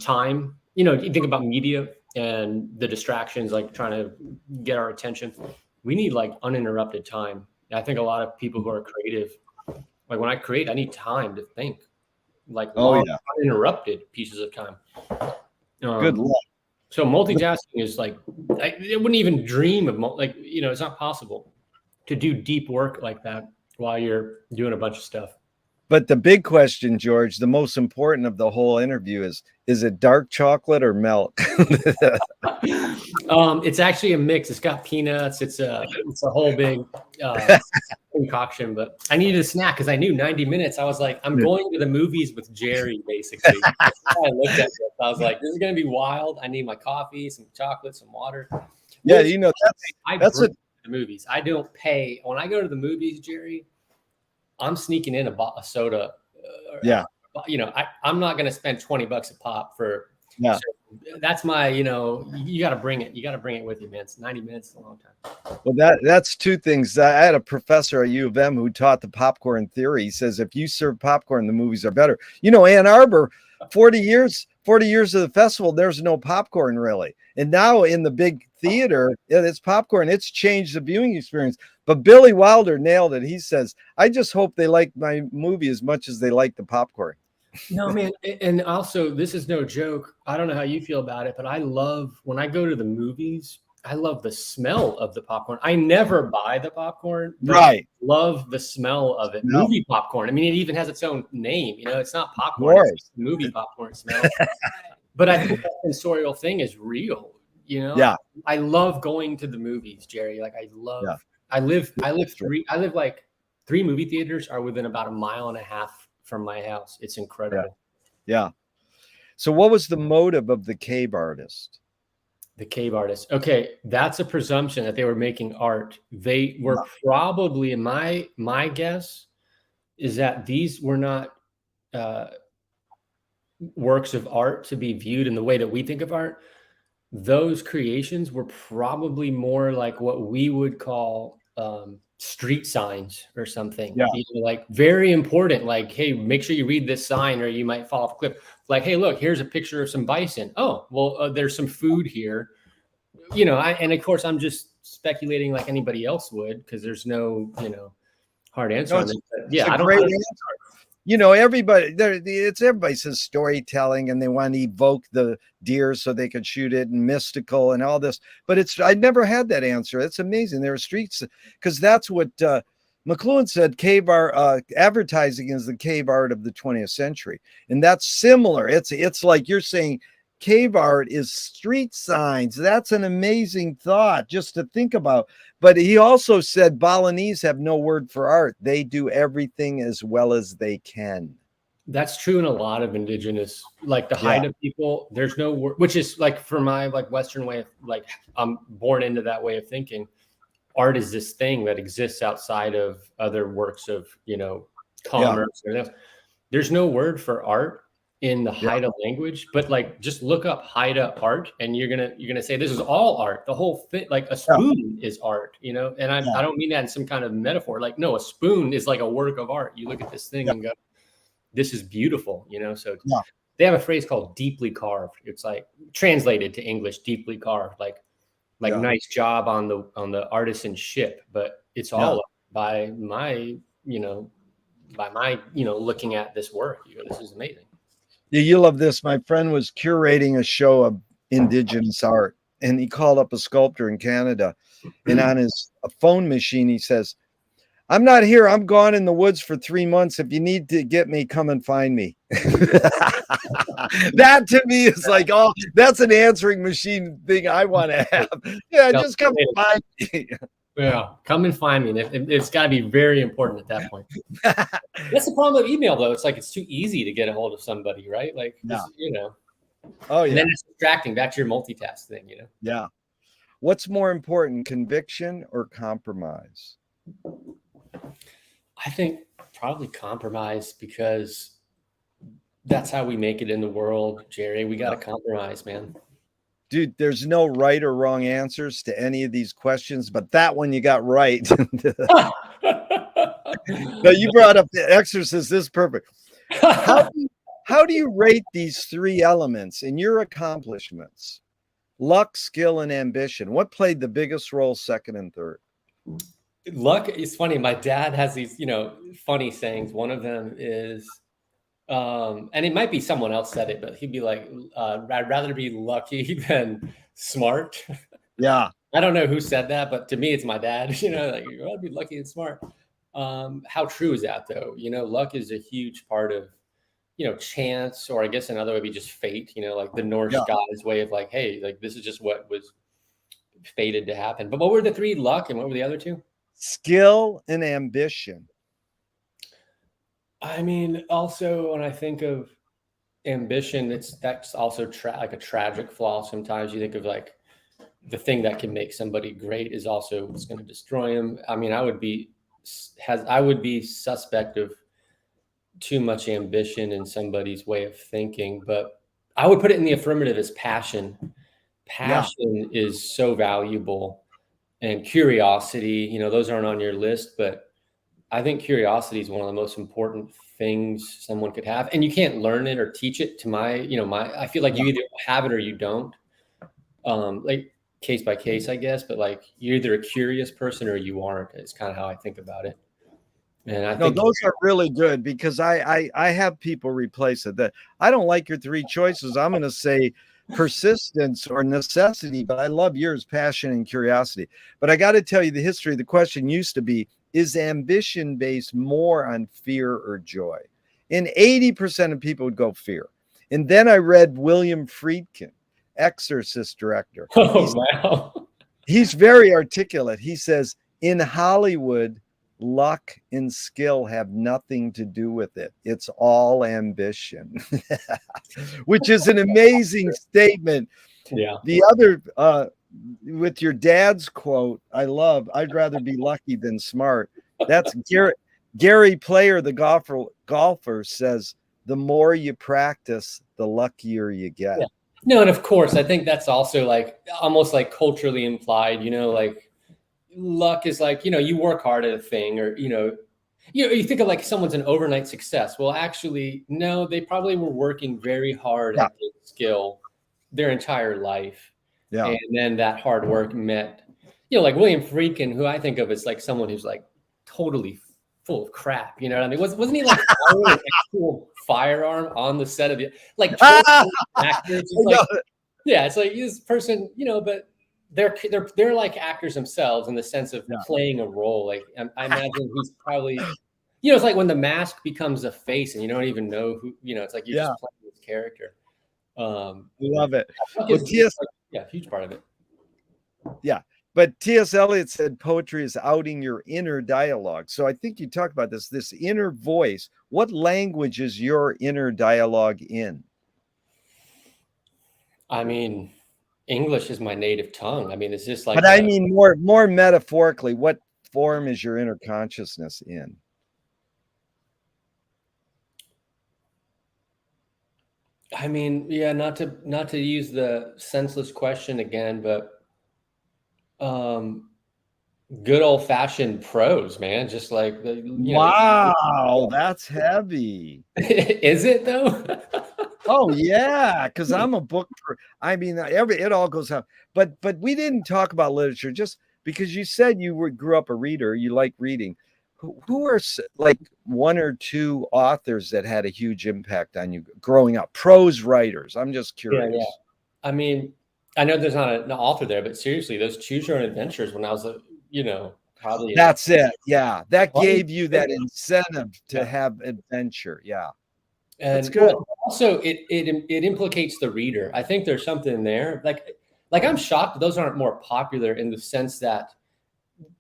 time. You know, you think about media and the distractions, like trying to get our attention. We need like uninterrupted time. I think a lot of people who are creative, like when I create, I need time to think, like long, uninterrupted pieces of time. Good luck. So multitasking is like, I wouldn't even dream of like, you know, it's not possible to do deep work like that while you're doing a bunch of stuff. But the big question, George, the most important of the whole interview is it dark chocolate or milk? It's actually a mix. It's got peanuts. It's a whole big concoction, but I needed a snack because I knew 90 minutes. I was like, I'm going to the movies with Jerry, basically. I looked at this. I was like, this is going to be wild. I need my coffee, some chocolate, some water. Yeah, you know, that's the movies. I don't pay. When I go to the movies, Jerry, I'm sneaking in a soda. You know, I'm not going to spend $20 a pop for. Yeah. So that's my, you know, you got to bring it. You got to bring it with you, man. It's 90 minutes, a long time. Well, that's two things. I had a professor at U of M who taught the popcorn theory. He says, if you serve popcorn, the movies are better. You know, Ann Arbor, 40 years of the festival, there's no popcorn really. And now in the big theater, it's popcorn. It's changed the viewing experience. But Billy Wilder nailed it. He says, I just hope they like my movie as much as they like the popcorn. No, man. And also, this is no joke. I don't know how you feel about it, but I love when I go to the movies, I love the smell of the popcorn. I never buy the popcorn. Right. I love the smell of it. No. Movie popcorn. I mean, it even has its own name. You know, it's not popcorn. It's movie popcorn smell. But I think that sensorial thing is real. You know? Yeah. I love going to the movies, Jerry. Like I love. Yeah. I live like 3 movie theaters are within about a mile and a half from my house. It's incredible. Yeah. So what was the motive of the cave artist? The cave artists. Okay, that's a presumption that they were making art. They were probably, in my guess, is that these were not works of art to be viewed in the way that we think of art. Those creations were probably more like what we would call street signs or something. Yeah. Like very important, like, hey, make sure you read this sign or you might fall off a cliff. Like, hey, look, here's a picture of some bison. Oh, well, there's some food here. And of course I'm just speculating like anybody else would, because there's no, hard answer on this. Yeah, I don't know. Everybody says storytelling and they want to evoke the deer so they could shoot it, and mystical and all this, but I never had that answer. It's amazing. There are streets, because that's what McLuhan said. Cave art, advertising is the cave art of the 20th century, and that's similar. It's like you're saying cave art is street signs. That's an amazing thought just to think about. But he also said Balinese have no word for art. They do everything as well as they can. That's true in a lot of indigenous, like the Haida people. There's no word, which is like, for my like Western way of, like, I'm born into that way of thinking. Art is this thing that exists outside of other works of, commerce. There's no word for art in the Haida language, but like, just look up Haida art and you're gonna say this is all art. The whole thing, like a spoon is art, and I don't mean that in some kind of metaphor. Like, no, a spoon is like a work of art. You look at this thing and go, this is beautiful, so they have a phrase called deeply carved. It's like translated to English, deeply carved, like nice job on the artisanship, but it's all by my looking at this work. This is amazing. Yeah, you love this. My friend was curating a show of indigenous art, and he called up a sculptor in Canada, and on his phone machine, he says, "I'm not here. I'm gone in the woods for 3 months. If you need to get me, come and find me." That to me is like, oh, that's an answering machine thing I want to have. Yeah, just come and find me. Yeah, come and find me. And it's got to be very important at that point. That's the problem with email, though. It's like, it's too easy to get a hold of somebody, right? Like, Oh, yeah. And then it's distracting. Back to your multitask thing, Yeah. What's more important, conviction or compromise? I think probably compromise, because that's how we make it in the world, Jerry. We got to compromise, man. Dude, there's no right or wrong answers to any of these questions, but that one you got right. Now, you brought up the exorcist. This is perfect. How do you rate these three elements in your accomplishments? Luck, skill, and ambition. What played the biggest role, second and third? Luck is funny. My dad has these, funny sayings. One of them is, and it might be someone else said it, but he'd be like, I'd rather be lucky than smart. Yeah. I don't know who said that, but to me, it's my dad. Like, you'd rather be lucky than smart. How true is that, though? Luck is a huge part of, chance, or I guess another would be just fate, like the Norse god's way of like, hey, like, this is just what was fated to happen. But what were the three? Luck, and what were the other two? Skill and ambition. I mean, also, when I think of ambition, that's also like a tragic flaw. Sometimes you think of like the thing that can make somebody great is also what's going to destroy him. I mean, I would be suspect of too much ambition in somebody's way of thinking, but I would put it in the affirmative as passion. Passion is so valuable, and curiosity, those aren't on your list, but I think curiosity is one of the most important things someone could have, and you can't learn it or teach it. I feel like you either have it or you don't, like case by case, I guess, but like, you're either a curious person or you aren't. It's kind of how I think about it. And I think those are really good, because I have people replace it. That I don't like your three choices. I'm going to say persistence or necessity, but I love yours, passion and curiosity. But I got to tell you, the history of the question used to be, is ambition based more on fear or joy? And 80% of people would go fear. And then I read William Friedkin, Exorcist director. Wow. He's very articulate. He says, in Hollywood, luck and skill have nothing to do with it. It's all ambition, which is an amazing statement. Yeah. The other, with your dad's quote, I'd rather be lucky than smart. That's Gary Player, the golfer says, the more you practice, the luckier you get. Yeah. No, and of course, I think that's also like almost like culturally implied, like luck is like, you work hard at a thing, or, you think of like someone's an overnight success. Well, actually, no, they probably were working very hard at this skill their entire life. Yeah. And then that hard work met, like William Friedkin, who I think of as like someone who's like totally full of crap. You know what I mean? Wasn't he like firing an actual firearm on the set of the like actors? It's like, yeah, it's like this person, but they're like actors themselves in the sense of playing a role. Like I imagine he's probably, it's like when The Mask becomes a face and you don't even know who, it's like you're just playing this character. Love it. Well, huge part of it. Yeah. But T.S. Eliot said poetry is outing your inner dialogue. So I think you talked about this inner voice. What language is your inner dialogue in? I mean, English is my native tongue. I mean, it's just like. But I mean more metaphorically, what form is your inner consciousness in? I mean, yeah, not to use the senseless question again, but good old fashioned prose, man. Just like wow, that's heavy. Is it though? Oh yeah, because I'm a book. I mean, it all goes out. But we didn't talk about literature just because you said you grew up a reader. You like reading. Who are like one or two authors that had a huge impact on you growing up? Prose writers. I'm just curious. Yeah. I mean, I know there's not an author there, but seriously, those Choose Your Own Adventures when I was, probably. That's it. Yeah. That gave you that incentive to have adventure. Yeah. And that's good. Also, it implicates the reader. I think there's something there. Like I'm shocked those aren't more popular in the sense that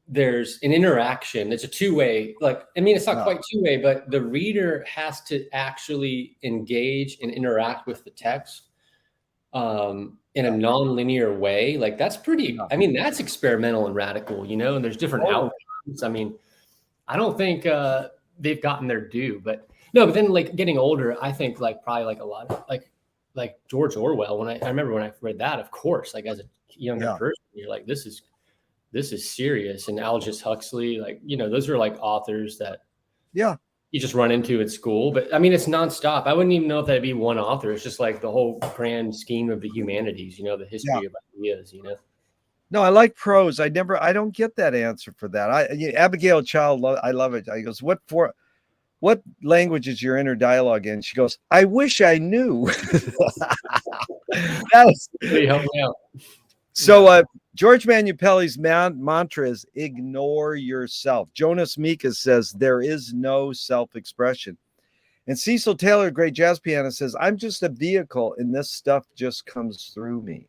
there's an interaction. It's a two-way, it's not quite two-way, but the reader has to actually engage and interact with the text in a non-linear way. Like that's pretty, that's experimental and radical, and there's different outcomes. I mean, I don't think they've gotten their due, but then like getting older, I think like probably like a lot of like George Orwell, when I remember when I read that, of course, like as a younger person, you're like, this is serious. And Aldous Huxley, like, those are like authors that you just run into at school. But I mean, it's nonstop. I wouldn't even know if that'd be one author. It's just like the whole grand scheme of the humanities, the history of ideas, No, I like prose. I don't get that answer for that. Abigail Child, I love it. I goes, what language is your inner dialogue in? She goes, I wish I knew. That's really helped me out. So George Manupelli's mantra is ignore yourself. Jonas Mekas says there is no self-expression. And Cecil Taylor, great jazz pianist, says, I'm just a vehicle and this stuff just comes through me.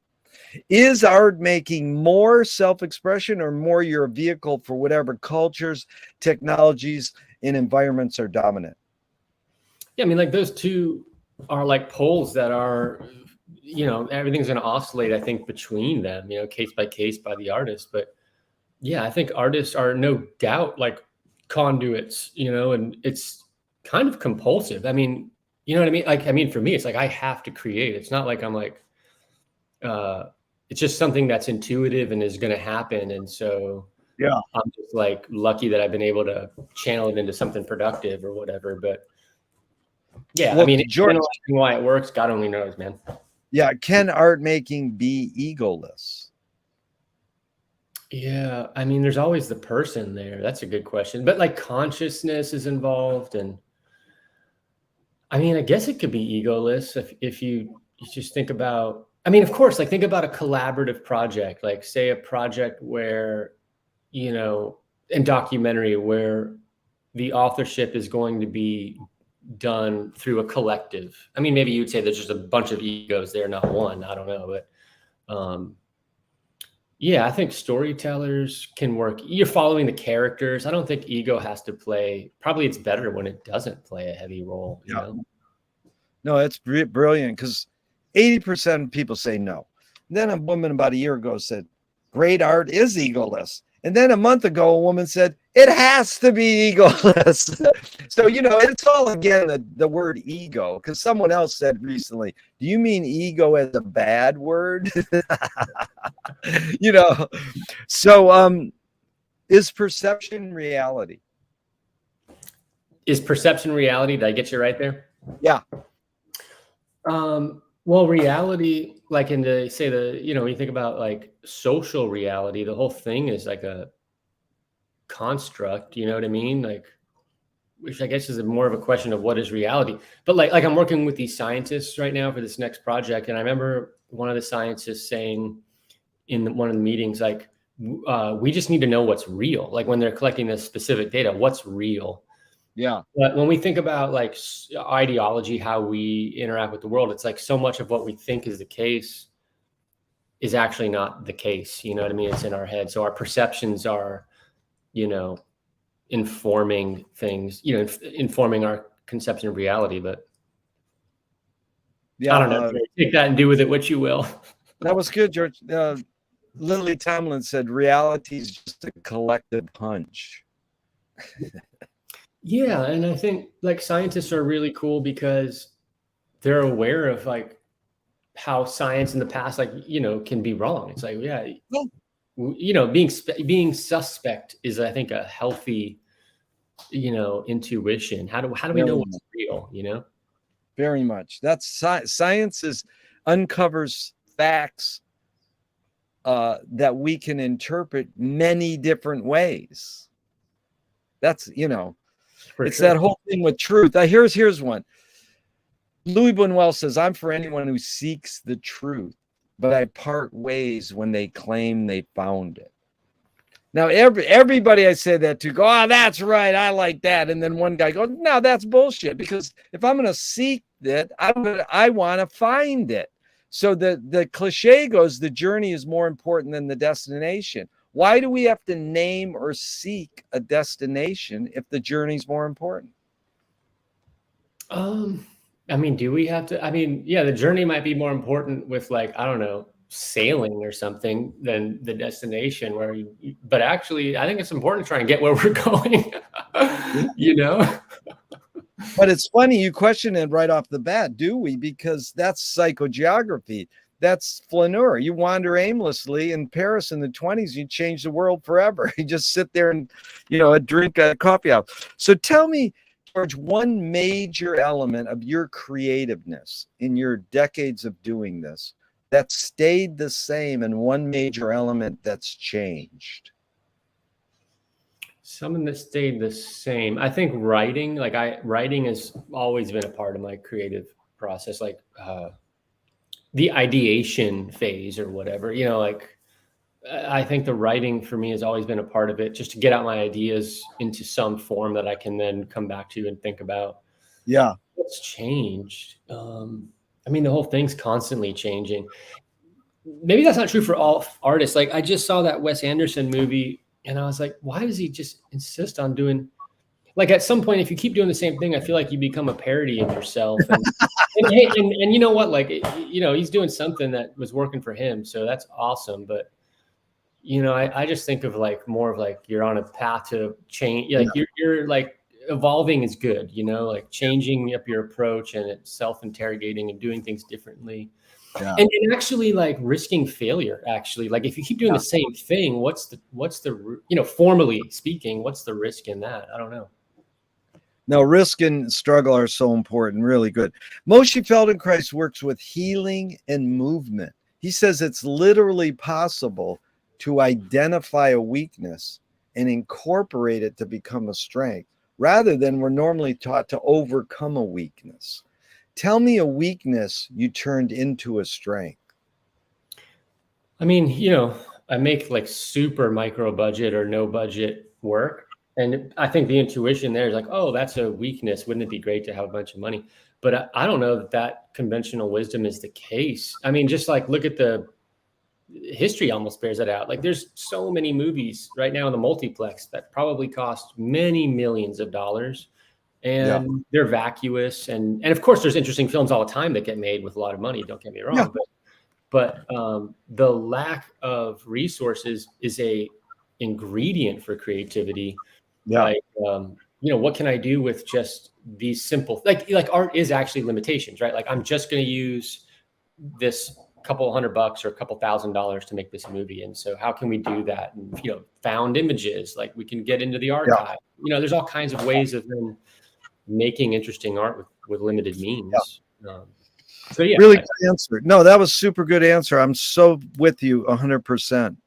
Is art making more self-expression or more you're a vehicle for whatever cultures, technologies, and environments are dominant? Yeah, I mean, like those two are like poles that are, everything's going to oscillate, I think, between them, case by case by the artist. But yeah, I think artists are no doubt like conduits, and it's kind of compulsive. I mean, you know what I mean? Like, I mean, for me, it's like I have to create. It's not like I'm like, it's just something that's intuitive and is going to happen. And so I'm just like lucky that I've been able to channel it into something productive or whatever. But yeah, well, I mean, George, why it works, God only knows, man. Yeah. Can art making be egoless? Yeah. I mean, there's always the person there. That's a good question. But like consciousness is involved. And I mean, I guess it could be egoless if you just think about, I mean, of course, like think about a collaborative project, like say a project where, in documentary where the authorship is going to be done through a collective. I mean, maybe you'd say there's just a bunch of egos there, not one. I don't know, but yeah, I think storytellers can work. You're following the characters. I don't think ego has to play. Probably it's better when it doesn't play a heavy role. You know? No, it's brilliant because 80% of people say no. Then a woman about a year ago said, great art is egoless. And then a month ago, a woman said, it has to be egoless. So, it's all, again, the word ego, because someone else said recently, do you mean ego as a bad word? So is perception reality? Is perception reality? Did I get you right there? Yeah. Well, reality, like when you think about like social reality, the whole thing is like a construct, you know what I mean? Like, which I guess is more of a question of what is reality. But like I'm working with these scientists right now for this next project. And I remember one of the scientists saying in one of the meetings, like, we just need to know what's real. Like when they're collecting this specific data, what's real? Yeah. But when we think about like ideology, how we interact with the world, it's like so much of what we think is the case is actually not the case. You know what I mean? It's in our head. So our perceptions are, informing things, informing our conception of reality. But Yeah, I don't know. Take that and do with it what you will. That was good, George. Lily Tomlin said reality is just a collective hunch. Yeah, and I think like scientists are really cool because they're aware of like how science in the past, like, can be wrong. It's like, yeah, being suspect is, I think, a healthy, intuition. How do we know what's real? Very much. That's science uncovers facts that we can interpret many different ways. That's, it's sure. That whole thing with truth. Here's one. Louis Buñuel says, I'm for anyone who seeks the truth, but I part ways when they claim they found it. Now, everybody I say that to go, oh, that's right, I like that. And then one guy goes, no, that's bullshit. Because if I'm going to seek it, I want to find it. So the cliche goes, the journey is more important than the destination. Why do we have to name or seek a destination if the journey is more important? Do we have to? Yeah, the journey might be more important with, like, I don't know, sailing or something than the destination but actually, I think it's important to try and get where we're going, But it's funny you question it right off the bat, do we? Because that's psychogeography. That's flaneur. You wander aimlessly in Paris in the 1920s, you change the world forever. You just sit there and, drink a coffee house. So tell me, George, one major element of your creativeness in your decades of doing this that stayed the same, and one major element that's changed. Something that stayed the same. I think writing, writing has always been a part of my creative process, like the ideation phase or whatever, I think the writing for me has always been a part of it, just to get out my ideas into some form that I can then come back to and think about. Yeah. What's changed? The whole thing's constantly changing. Maybe that's not true for all artists. Like, I just saw that Wes Anderson movie and I was like, why does he just insist on doing, like, at some point, if you keep doing the same thing, I feel like you become a parody of yourself. And you know what? Like, he's doing something that was working for him. So that's awesome. But, I just think of like more of like you're on a path to change. Like you're like evolving is good, like changing up your approach and self-interrogating and doing things differently. Yeah. And actually like risking failure, actually. Like if you keep doing the same thing, what's the formally speaking, what's the risk in that? I don't know. No, risk and struggle are so important. Really good. Moshe Feldenkrais works with healing and movement. He says it's literally possible to identify a weakness and incorporate it to become a strength, rather than we're normally taught to overcome a weakness. Tell me a weakness you turned into a strength. I make like super micro budget or no budget work. And I think the intuition there is like, oh, that's a weakness. Wouldn't it be great to have a bunch of money? But I don't know that conventional wisdom is the case. Just like look at the history almost bears that out. Like there's so many movies right now in the multiplex that probably cost many millions of dollars. And they're vacuous. And of course, there's interesting films all the time that get made with a lot of money. Don't get me wrong. But the lack of resources is a ingredient for creativity. Yeah. Like, what can I do with just these simple, like art is actually limitations, right? Like I'm just going to use this couple $100 or a couple $1,000 to make this movie. And so how can we do that? And, found images, like we can get into the archive, there's all kinds of ways of them making interesting art with limited means. So yeah. Really good answer. No, that was super good answer. I'm so with you 100%.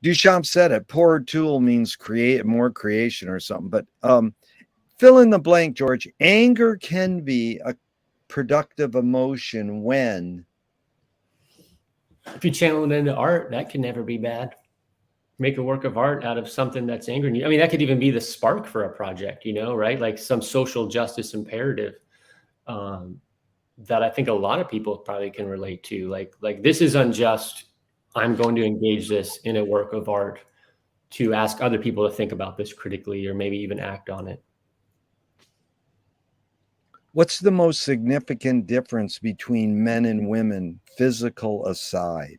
Duchamp said it, poor tool means create more creation or something. But fill in the blank, George. Anger can be a productive emotion when, if you channel it into art, that can never be bad. Make a work of art out of something that's angering you. I mean, that could even be the spark for a project, right? Like some social justice imperative that I think a lot of people probably can relate to. Like this is unjust. I'm going to engage this in a work of art to ask other people to think about this critically or maybe even act on it. what's the most significant difference between men and women, physical aside?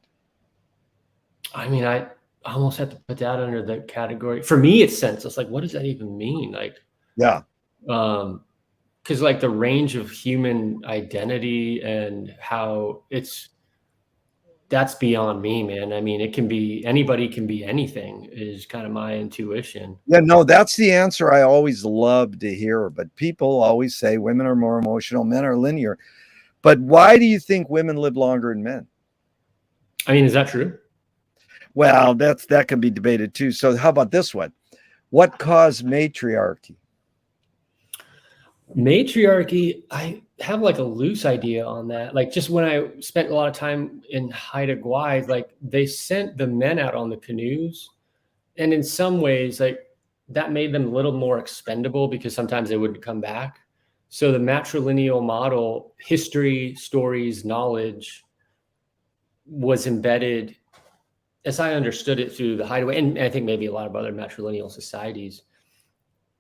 I mean, I almost have to put that under the category. For me, it's senseless. Like, what does that even mean? Like, Yeah. Because like the range of human identity and how that's beyond me, man. I mean, anybody can be anything is kind of my intuition. Yeah, no, that's the answer I always love to hear. But people always say women are more emotional, men are linear. But why do you think women live longer than men? I mean, is that true? Well, that can be debated too. So how about this one? What caused matriarchy? Matriarchy, I have like a loose idea on that. Like just when I spent a lot of time in Haida Gwaii, like they sent the men out on the canoes. And in some ways, like that made them a little more expendable because sometimes they wouldn't come back. So the matrilineal model, history, stories, knowledge was embedded, as I understood it, through the hideaway. And I think maybe a lot of other matrilineal societies,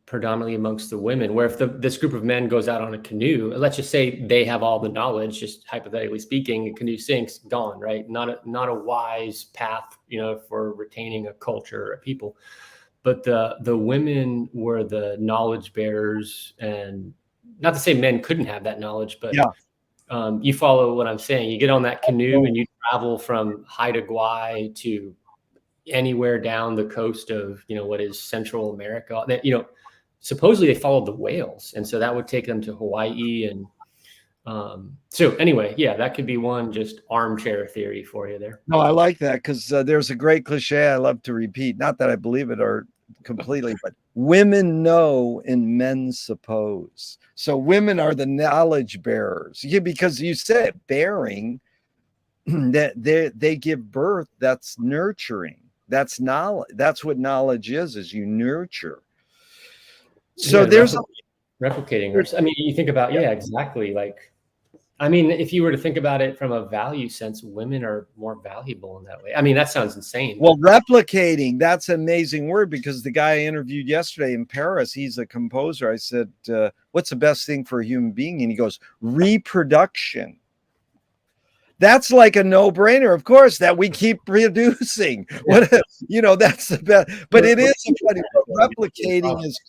predominantly amongst the women, where if this group of men goes out on a canoe, let's just say they have all the knowledge, just hypothetically speaking, a canoe sinks, gone, right? Not a wise path, for retaining a culture or a people. But the women were the knowledge bearers, and not to say men couldn't have that knowledge, but you follow what I'm saying. You get on that canoe and you travel from Haida Gwaii to anywhere down the coast of, what is Central America. That, supposedly they followed the whales, and so that would take them to Hawaii. And so anyway, yeah, that could be one just armchair theory for you there. No, I like that because there's a great cliche I love to repeat. Not that I believe it or completely, but women know and men suppose. So women are the knowledge bearers. Yeah, because you said bearing, that they give birth. That's nurturing. That's knowledge. That's what knowledge is you nurture. So there's replicating. I mean, you think about, exactly. Like, I mean, if you were to think about it from a value sense, women are more valuable in that way. I mean, that sounds insane. Well, replicating, that's an amazing word, because the guy I interviewed yesterday in Paris, he's a composer. I said, what's the best thing for a human being? And he goes, reproduction. That's like a no-brainer, of course, that we keep producing. What, that's the best. But it is funny. Replicating is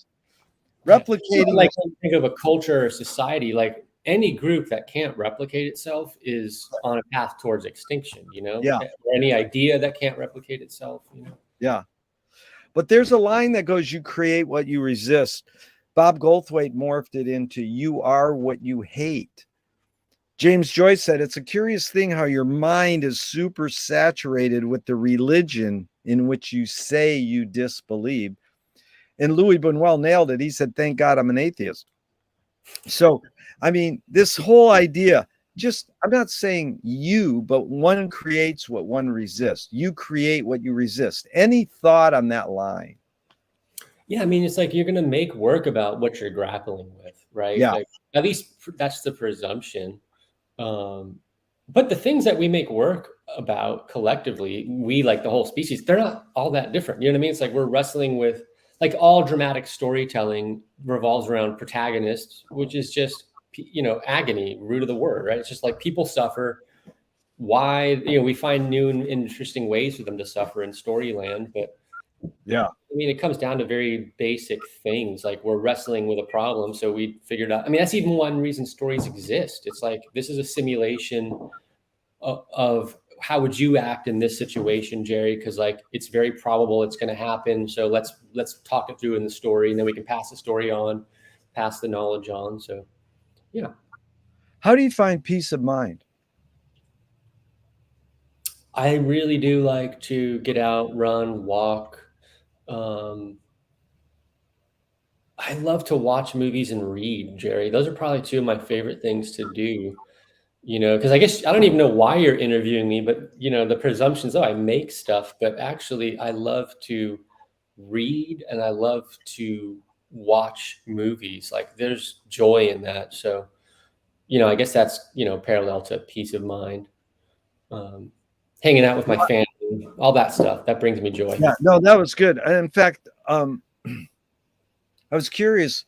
replicating. Like, think of a culture or society, like any group that can't replicate itself is on a path towards extinction, Yeah. Or any idea that can't replicate itself, Yeah. But there's a line that goes, you create what you resist. Bob Goldthwait morphed it into you are what you hate. James Joyce said, it's a curious thing how your mind is super saturated with the religion in which you say you disbelieve. And Louis Buñuel nailed it. He said, thank God I'm an atheist. So, I mean, this whole idea, I'm not saying you, but one creates what one resists. You create what you resist. Any thought on that line? Yeah, I mean, it's like you're going to make work about what you're grappling with, right? Yeah. Like, at least that's the presumption. But the things that we make work about collectively, we, like the whole species, they're not all that different. You know what I mean? It's like we're wrestling with, like, all dramatic storytelling revolves around protagonists, which is just, agony, root of the word, right? It's just like people suffer why, you know, we find new and interesting ways for them to suffer in Storyland. But Yeah. I mean, it comes down to very basic things. Like we're wrestling with a problem, so we figured out. I mean, that's even one reason stories exist. It's like this is a simulation of how would you act in this situation, Jerry? Because like it's very probable it's going to happen. So let's talk it through in the story, and then we can pass the story on, pass the knowledge on. So, yeah. How do you find peace of mind? I really do like to get out, run, walk. Um, I love to watch movies and read, Jerry. Those are probably two of my favorite things to do. You know, because I guess I don't even know why you're interviewing me, but you know, the presumptions, oh, I make stuff, but actually I love to read and I love to watch movies. Like there's joy in that. So, you know, I guess that's, you know, parallel to peace of mind. Um, Hanging out with my family, all that stuff, that brings me joy. Yeah, no, that was good. And in fact, I was curious.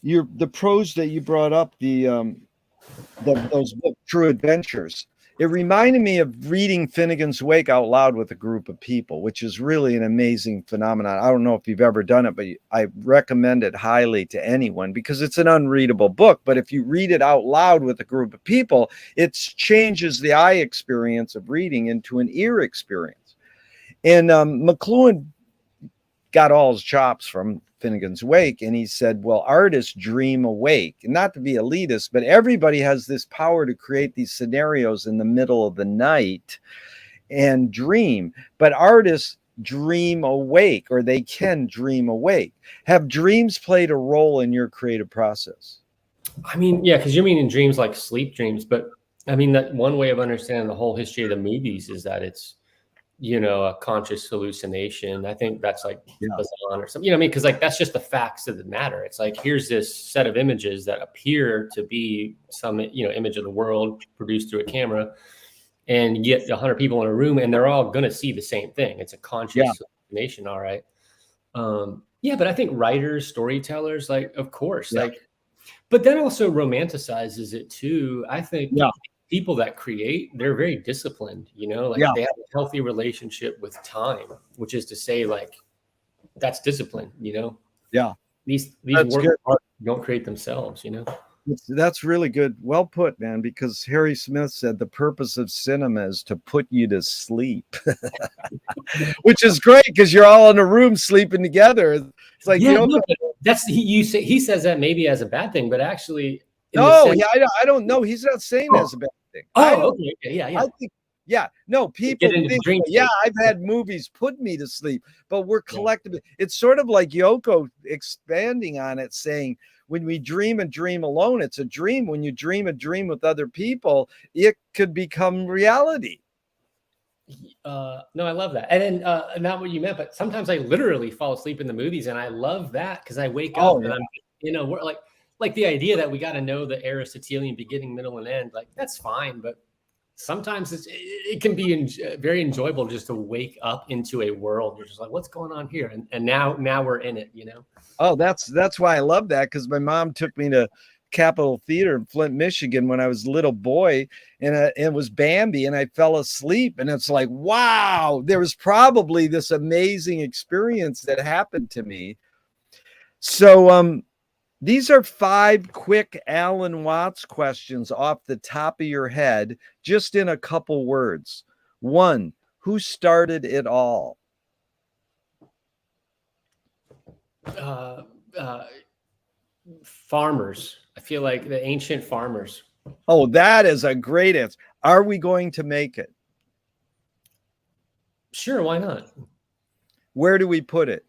The prose that you brought up, those book, True Adventures. It reminded me of reading Finnegan's Wake out loud with a group of people, which is really an amazing phenomenon. I don't know if you've ever done it, but I recommend it highly to anyone because it's an unreadable book. But if you read it out loud with a group of people, it changes the eye experience of reading into an ear experience. And McLuhan got all his chops from Finnegan's Wake, and he said, well, artists dream awake. And not to be elitist, but everybody has this power to create these scenarios in the middle of the night and dream. But artists dream awake, or they can dream awake. Have dreams played a role in your creative process? I mean, yeah, because you're meaning dreams like sleep dreams, but I mean, that one way of understanding the whole history of the movies is that it's, you know, a conscious hallucination. I think that's like Bazan or something, you know what I mean? Because like that's just the facts of the matter. It's like here's this set of images that appear to be some, you know, image of the world produced through a camera, and you get 100 people in a room and they're all going to see the same thing. It's a conscious hallucination. All right. Yeah, but I think writers, storytellers, like, of course, like, but then also romanticizes it too. I think people that create, they're very disciplined, you know, like they have a healthy relationship with time, which is to say, like, that's discipline, you know? Yeah. These works of art don't create themselves, you know? That's really good. Well put, man, because Harry Smith said the purpose of cinema is to put you to sleep, which is great because you're all in a room sleeping together. It's like, that's he says that maybe as a bad thing, but actually, no, I don't know. He's not saying that's a bad thing. Okay, yeah. I think, no, people think, I've had movies put me to sleep, but we're collectively. It's sort of like Yoko expanding on it, saying, when we dream a dream alone, it's a dream. When you dream a dream with other people, it could become reality. No, I love that. And then not what you meant, but sometimes I literally fall asleep in the movies, and I love that because I wake up and I'm, you know, we're like the idea that we got to know the Aristotelian beginning, middle, and end. Like that's fine, but sometimes it can be very enjoyable just to wake up into a world. You're just like, what's going on here? And now we're in it, you know? Oh, that's why I love that. Cause my mom took me to Capitol Theater in Flint, Michigan when I was a little boy, and it was Bambi, and I fell asleep. And it's like, wow, there was probably this amazing experience that happened to me. So, these are 5 quick Alan Watts questions off the top of your head, just in a couple words. 1, who started it all? Farmers. I feel like the ancient farmers. Oh, that is a great answer. Are we going to make it? Sure, why not? Where do we put it?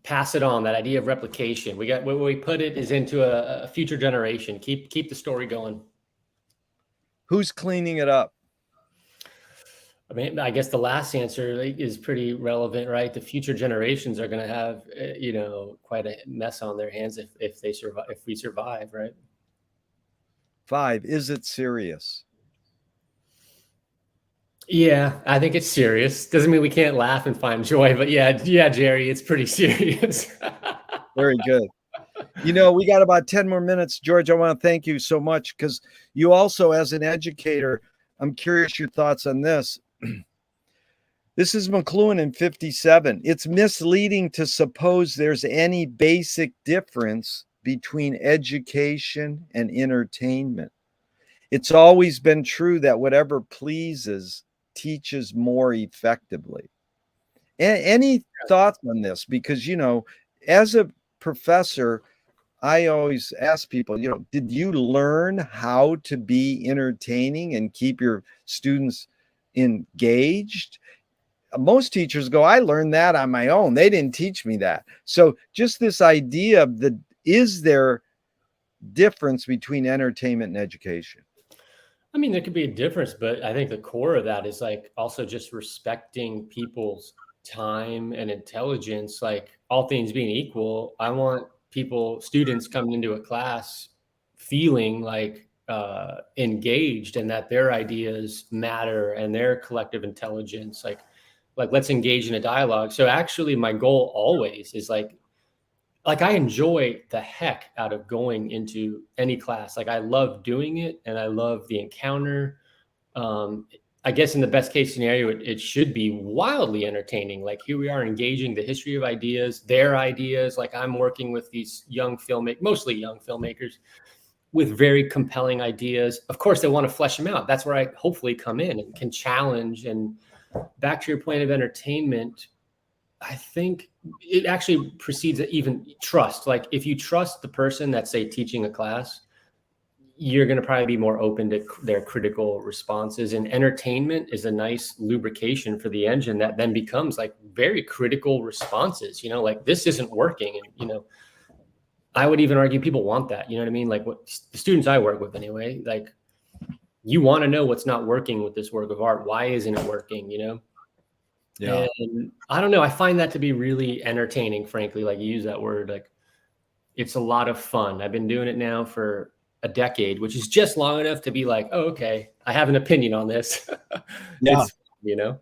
Pass it on. That idea of replication. We got where we put it is into a future generation. Keep the story going. Who's cleaning it up? I mean, I guess the last answer is pretty relevant, right? The future generations are going to have, you know, quite a mess on their hands if they survive, if we survive, right? 5, is it serious? Yeah, I think it's serious. Doesn't mean we can't laugh and find joy, but yeah, Jerry, it's pretty serious. Very good. You know, we got about 10 more minutes. George, I want to thank you so much because you also, as an educator, I'm curious your thoughts on this. This is McLuhan in 57. It's misleading to suppose there's any basic difference between education and entertainment. It's always been true that whatever pleases teaches more effectively. Any thoughts on this? Because, you know, as a professor, I always ask people, you know, did you learn how to be entertaining and keep your students engaged? Most teachers go, I learned that on my own. They didn't teach me that. So just this idea of is there difference between entertainment and education? I mean, there could be a difference, but I think the core of that is like also just respecting people's time and intelligence. Like all things being equal, I want students coming into a class feeling like engaged and that their ideas matter and their collective intelligence. Like let's engage in a dialogue. So actually, my goal always is like I enjoy the heck out of going into any class. Like I love doing it and I love the encounter. I guess in the best case scenario, it should be wildly entertaining. Like here we are engaging the history of ideas, their ideas. Like I'm working with these mostly young filmmakers with very compelling ideas. Of course, they want to flesh them out. That's where I hopefully come in and can challenge. And back to your point of entertainment, I think it actually precedes even trust. Like if you trust the person that's, say, teaching a class, you're going to probably be more open to their critical responses. And entertainment is a nice lubrication for the engine that then becomes like very critical responses, you know, like this isn't working. And, you know, I would even argue people want that, you know what I mean? Like what the students I work with anyway, like you want to know what's not working with this work of art. Why isn't it working? You know? Yeah. And I don't know. I find that to be really entertaining, frankly. Like you use that word, like it's a lot of fun. I've been doing it now for a decade, which is just long enough to be like, oh, okay, I have an opinion on this. Yeah. It's, you know,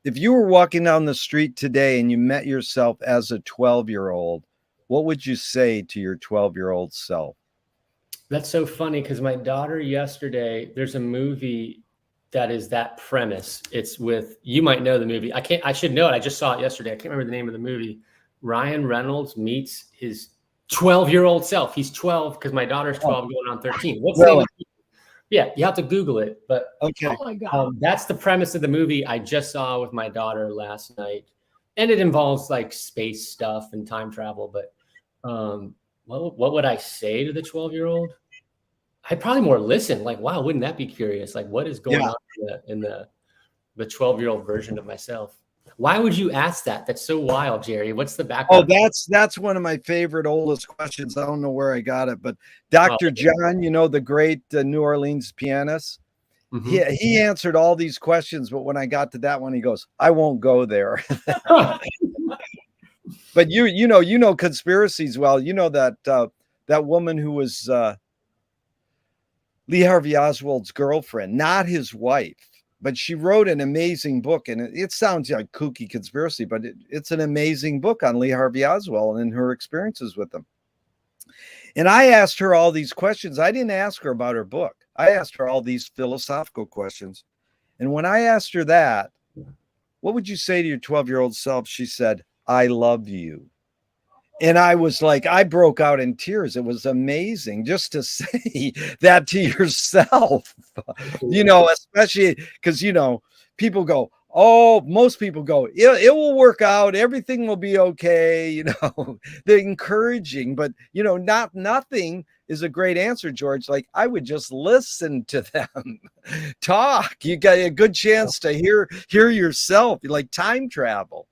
if you were walking down the street today and you met yourself as a 12-year-old, what would you say to your 12-year-old self? that's so funny because my daughter yesterday, there's a movie that is that premise. It's with, you might know the movie. I should know it. I just saw it yesterday. I can't remember the name of the movie. Ryan Reynolds meets his 12-year-old self. He's 12 because my daughter's 12 going on 13. What's the name of the movie? Yeah, you have to Google it. But okay, oh my God. That's the premise of the movie I just saw with my daughter last night. And it involves like space stuff and time travel. But what would I say to the 12-year-old? I'd probably more listen. Like, wow, wouldn't that be curious? Like, what is going on in the 12-year-old version of myself? Why would you ask that? That's so wild, Jerry. What's the background? Oh, that's one of my favorite oldest questions. I don't know where I got it, but Dr. John, you know, the great New Orleans pianist, he answered all these questions, but when I got to that one, he goes, "I won't go there." But you know conspiracies well. You know that that woman who was Lee Harvey Oswald's girlfriend, not his wife, but she wrote an amazing book. And it sounds like kooky conspiracy, but it's an amazing book on Lee Harvey Oswald and her experiences with him. And I asked her all these questions. I didn't ask her about her book. I asked her all these philosophical questions. And when I asked her that, what would you say to your 12-year-old self? She said, "I love you." And I was like, I broke out in tears. It was amazing just to say that to yourself, you know, especially because, you know, people go, oh, most people go, it will work out. Everything will be okay. You know, they're encouraging, but, you know, nothing is a great answer, George. Like I would just listen to them talk. You got a good chance to hear yourself, like time travel.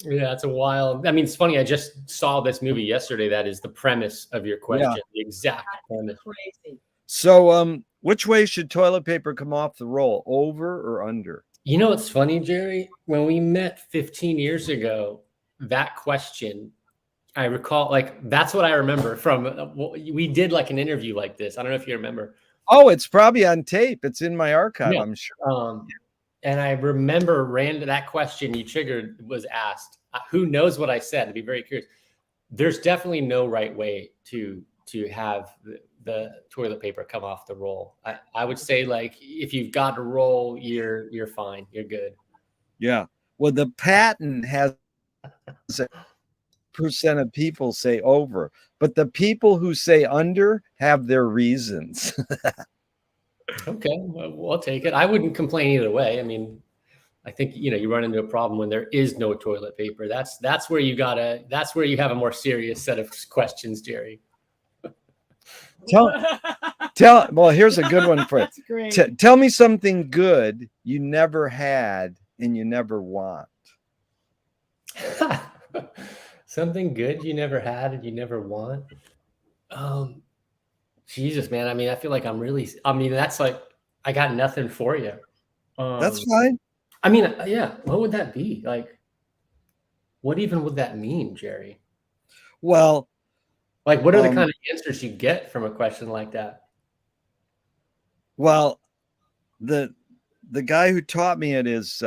Yeah, it's a wild. I mean, it's funny. I just saw this movie yesterday. That is the premise of your question. Yeah. The exact premise. Crazy. So, which way should toilet paper come off the roll, over or under? You know, it's funny, Jerry. When we met 15 years ago, that question, I recall, like that's what I remember from. We did like an interview like this. I don't know if you remember. Oh, it's probably on tape. It's in my archive. Yeah. I'm sure. And I remember that question you triggered was asked. Who knows what I said? I'd be very curious. there's definitely no right way to have the toilet paper come off the roll. I would say, like, if you've got a roll, you're fine. You're good. Yeah. Well, the patent has percent of people say over, but the people who say under have their reasons. Okay, well, I'll take it. I wouldn't complain either way. I mean, I think, you run into a problem when there is no toilet paper. That's where you have a more serious set of questions, Jerry. Well, here's a good one for That's it. great. Tell me something good you never had and you never want. Something good you never had and you never want. Jesus, man. I mean, I feel like that's like, I got nothing for you. That's fine. I mean, yeah. What would that be? Like, what even would that mean, Jerry? Well, like, what are the kind of answers you get from a question like that? Well, the guy who taught me it is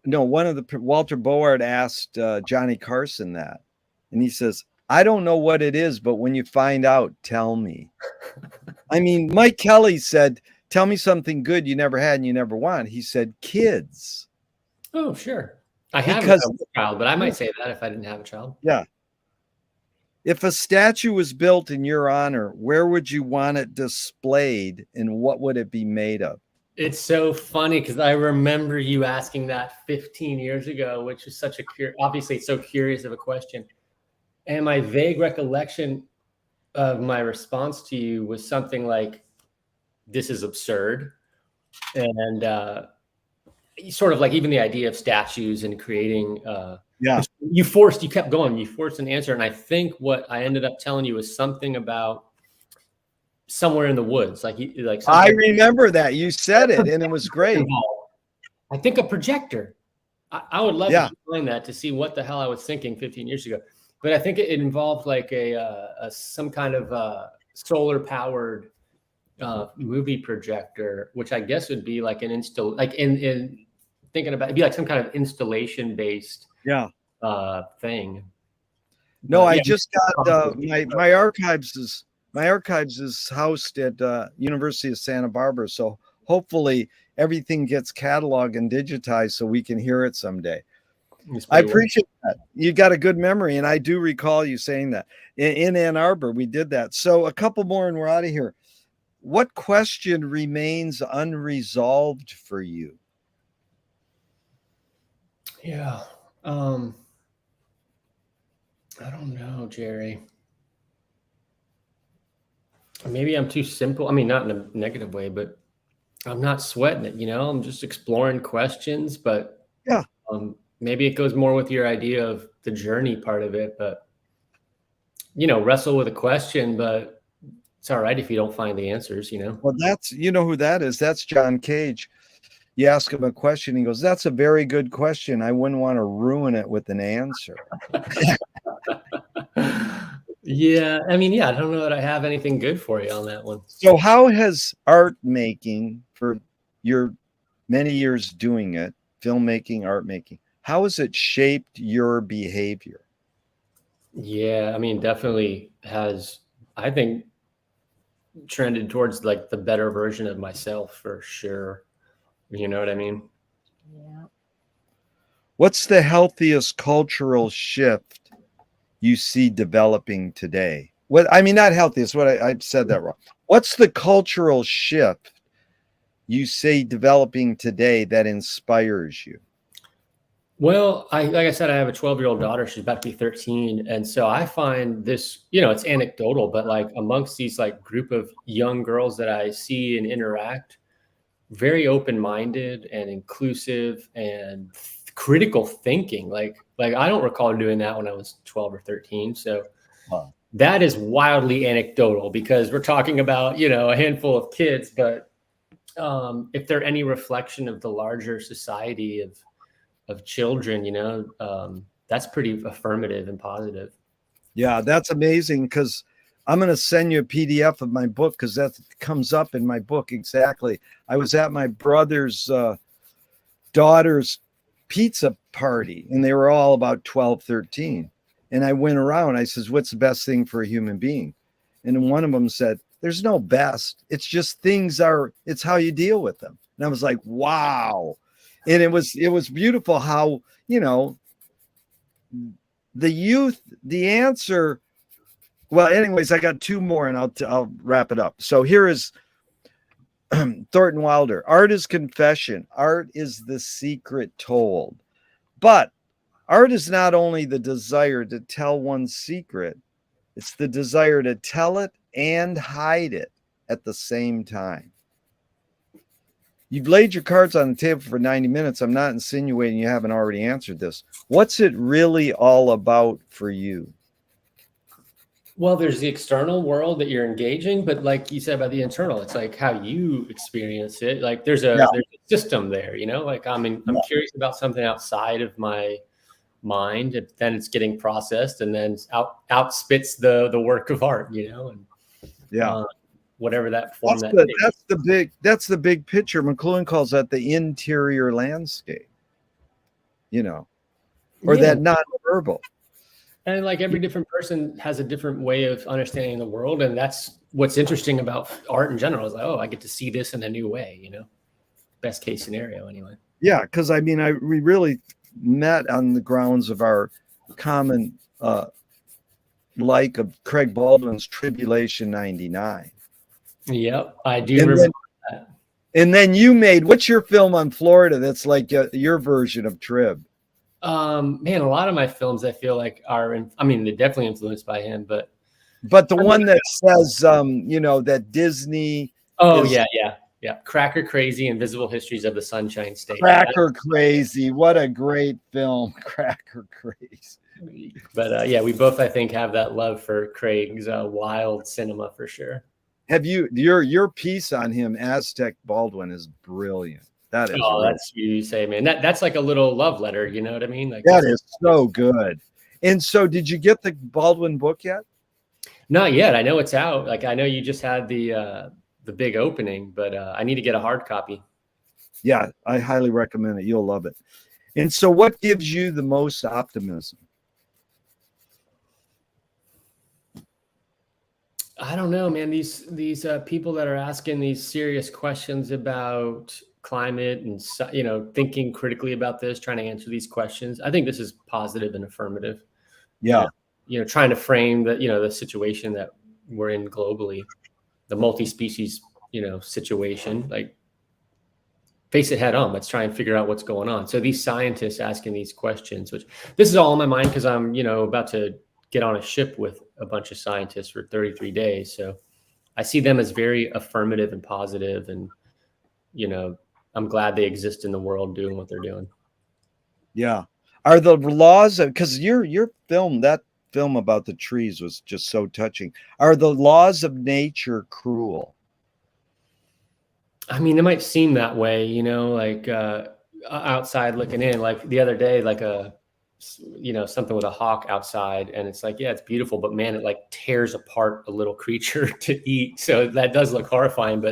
Walter Board asked Johnny Carson that, and he says, I don't know what it is, but when you find out, tell me. I mean, Mike Kelly said, tell me something good you never had and you never want. He said, kids. Oh, sure. I have a child, but I might say that if I didn't have a child. Yeah. If a statue was built in your honor, where would you want it displayed and what would it be made of? It's so funny because I remember you asking that 15 years ago, which is obviously it's so curious of a question. And my vague recollection of my response to you was something like, this is absurd. And sort of like even the idea of statues and creating, you kept going, you forced an answer. And I think what I ended up telling you was something about somewhere in the woods. I remember that you said it and it was great. I think a projector. I would love to find that to see what the hell I was thinking 15 years ago. But I think it involved like some kind of solar powered movie projector, which I guess would be like in thinking about, it'd be like some kind of installation based thing. No, I just got my archives is housed at University of Santa Barbara, so hopefully everything gets cataloged and digitized so we can hear it someday. I appreciate that. You got a good memory, and I do recall you saying that. In Ann Arbor, we did that. So a couple more and we're out of here. What question remains unresolved for you? Yeah. I don't know, Jerry. Maybe I'm too simple. I mean, not in a negative way, but I'm not sweating it, I'm just exploring questions, but maybe it goes more with your idea of the journey part of it, but wrestle with a question, but it's all right if you don't find the answers, Well, that's, who that is. That's John Cage. You ask him a question, he goes, that's a very good question. I wouldn't want to ruin it with an answer. Yeah. I mean, I don't know that I have anything good for you on that one. So how has art making, for your many years doing it, filmmaking, art making, how has it shaped your behavior? Yeah. I mean, definitely has, I think, trended towards like the better version of myself for sure. You know what I mean? Yeah. What's the healthiest cultural shift you see developing today? Not healthiest, I said that wrong. What's the cultural shift you see developing today that inspires you? Well, like I said, I have a 12-year-old daughter. She's about to be 13. And so I find this, it's anecdotal, but like amongst these like group of young girls that I see and interact, very open-minded and inclusive and critical thinking. Like I don't recall doing that when I was 12 or 13. So that is wildly anecdotal because we're talking about, a handful of kids, but if they're any reflection of the larger society of children, that's pretty affirmative and positive. Yeah, that's amazing because I'm going to send you a PDF of my book because that comes up in my book. Exactly. I was at my brother's daughter's pizza party and they were all about 12, 13. And I went around, I says, what's the best thing for a human being? And one of them said, there's no best. It's just it's how you deal with them. And I was like, wow. And it was beautiful how, the youth, the answer. Well, anyways, I got two more and I'll wrap it up. So here is Thornton Wilder. Art is confession. Art is the secret told. But art is not only the desire to tell one's secret, it's the desire to tell it and hide it at the same time. You've laid your cards on the table for 90 minutes. I'm not insinuating you haven't already answered this. What's it really all about for you? Well, there's the external world that you're engaging, but like you said about the internal, it's like how you experience it. Like there's a system there, like I'm curious about something outside of my mind, and then it's getting processed and then out spits the work of art, and whatever that form that's the big picture. McLuhan calls that the interior landscape, or that nonverbal. And like every different person has a different way of understanding the world. And that's what's interesting about art in general is like, oh, I get to see this in a new way, best case scenario anyway. Yeah. Cause we really met on the grounds of our common, like of Craig Baldwin's Tribulation 99. Yep. I do remember that. And then you what's your film on Florida? That's like your version of Trib. Man, a lot of my films I feel like they're definitely influenced by him, but the one that says, that Disney. Oh, yeah. Cracker Crazy, Invisible Histories of the Sunshine State. Cracker Crazy. What a great film. Cracker Crazy. But we both, I think, have that love for Craig's wild cinema for sure. Have you, your piece on him, Aztec Baldwin, is brilliant. That is. Oh, that's you say, man. That's like a little love letter. You know what I mean? Like that is so good. And so, did you get the Baldwin book yet? Not yet. I know it's out. Like I know you just had the big opening, but I need to get a hard copy. Yeah, I highly recommend it. You'll love it. And so, what gives you the most optimism? I don't know, man. These people that are asking these serious questions about climate and thinking critically about this, trying to answer these questions. I think this is positive and affirmative. Yeah. Trying to frame the situation that we're in globally, the multi-species, situation, like face it head on. Let's try and figure out what's going on. So these scientists asking these questions, which this is all in my mind because I'm, about to get on a ship with a bunch of scientists for 33 days. So I see them as very affirmative and positive, and, I'm glad they exist in the world doing what they're doing. Yeah. Are the laws, because your film, that film about the trees was just so touching. Are the laws of nature cruel? I mean, it might seem that way, like outside looking in, like the other day, like something with a hawk outside, and it's like, yeah, it's beautiful, but man, it like tears apart a little creature to eat. So that does look horrifying, but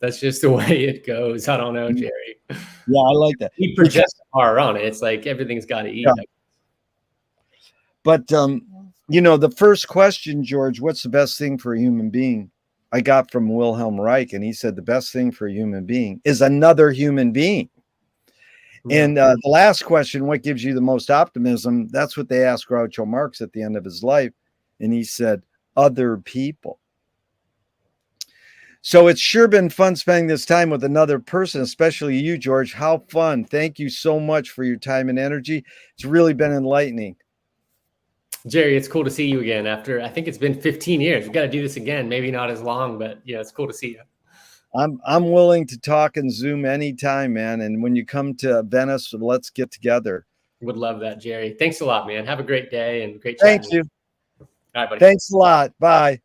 that's just the way it goes. I don't know, Jerry. Yeah, I like that. He projects horror on it. It's like everything's got to eat. Yeah. But, the first question, George, what's the best thing for a human being? I got from Wilhelm Reich, and he said the best thing for a human being is another human being. And the last question, what gives you the most optimism? That's what they asked Groucho Marx at the end of his life. And he said, other people. So it's sure been fun spending this time with another person, especially you, George. How fun. Thank you so much for your time and energy. It's really been enlightening. Jerry, it's cool to see you again after, I think it's been 15 years. We've got to do this again. Maybe not as long, but it's cool to see you. I'm willing to talk and Zoom anytime, man. And when you come to Venice, let's get together. Would love that, Jerry. Thanks a lot, man. Have a great day and great chatting. Thank you. All right, buddy. Thanks a lot. Bye.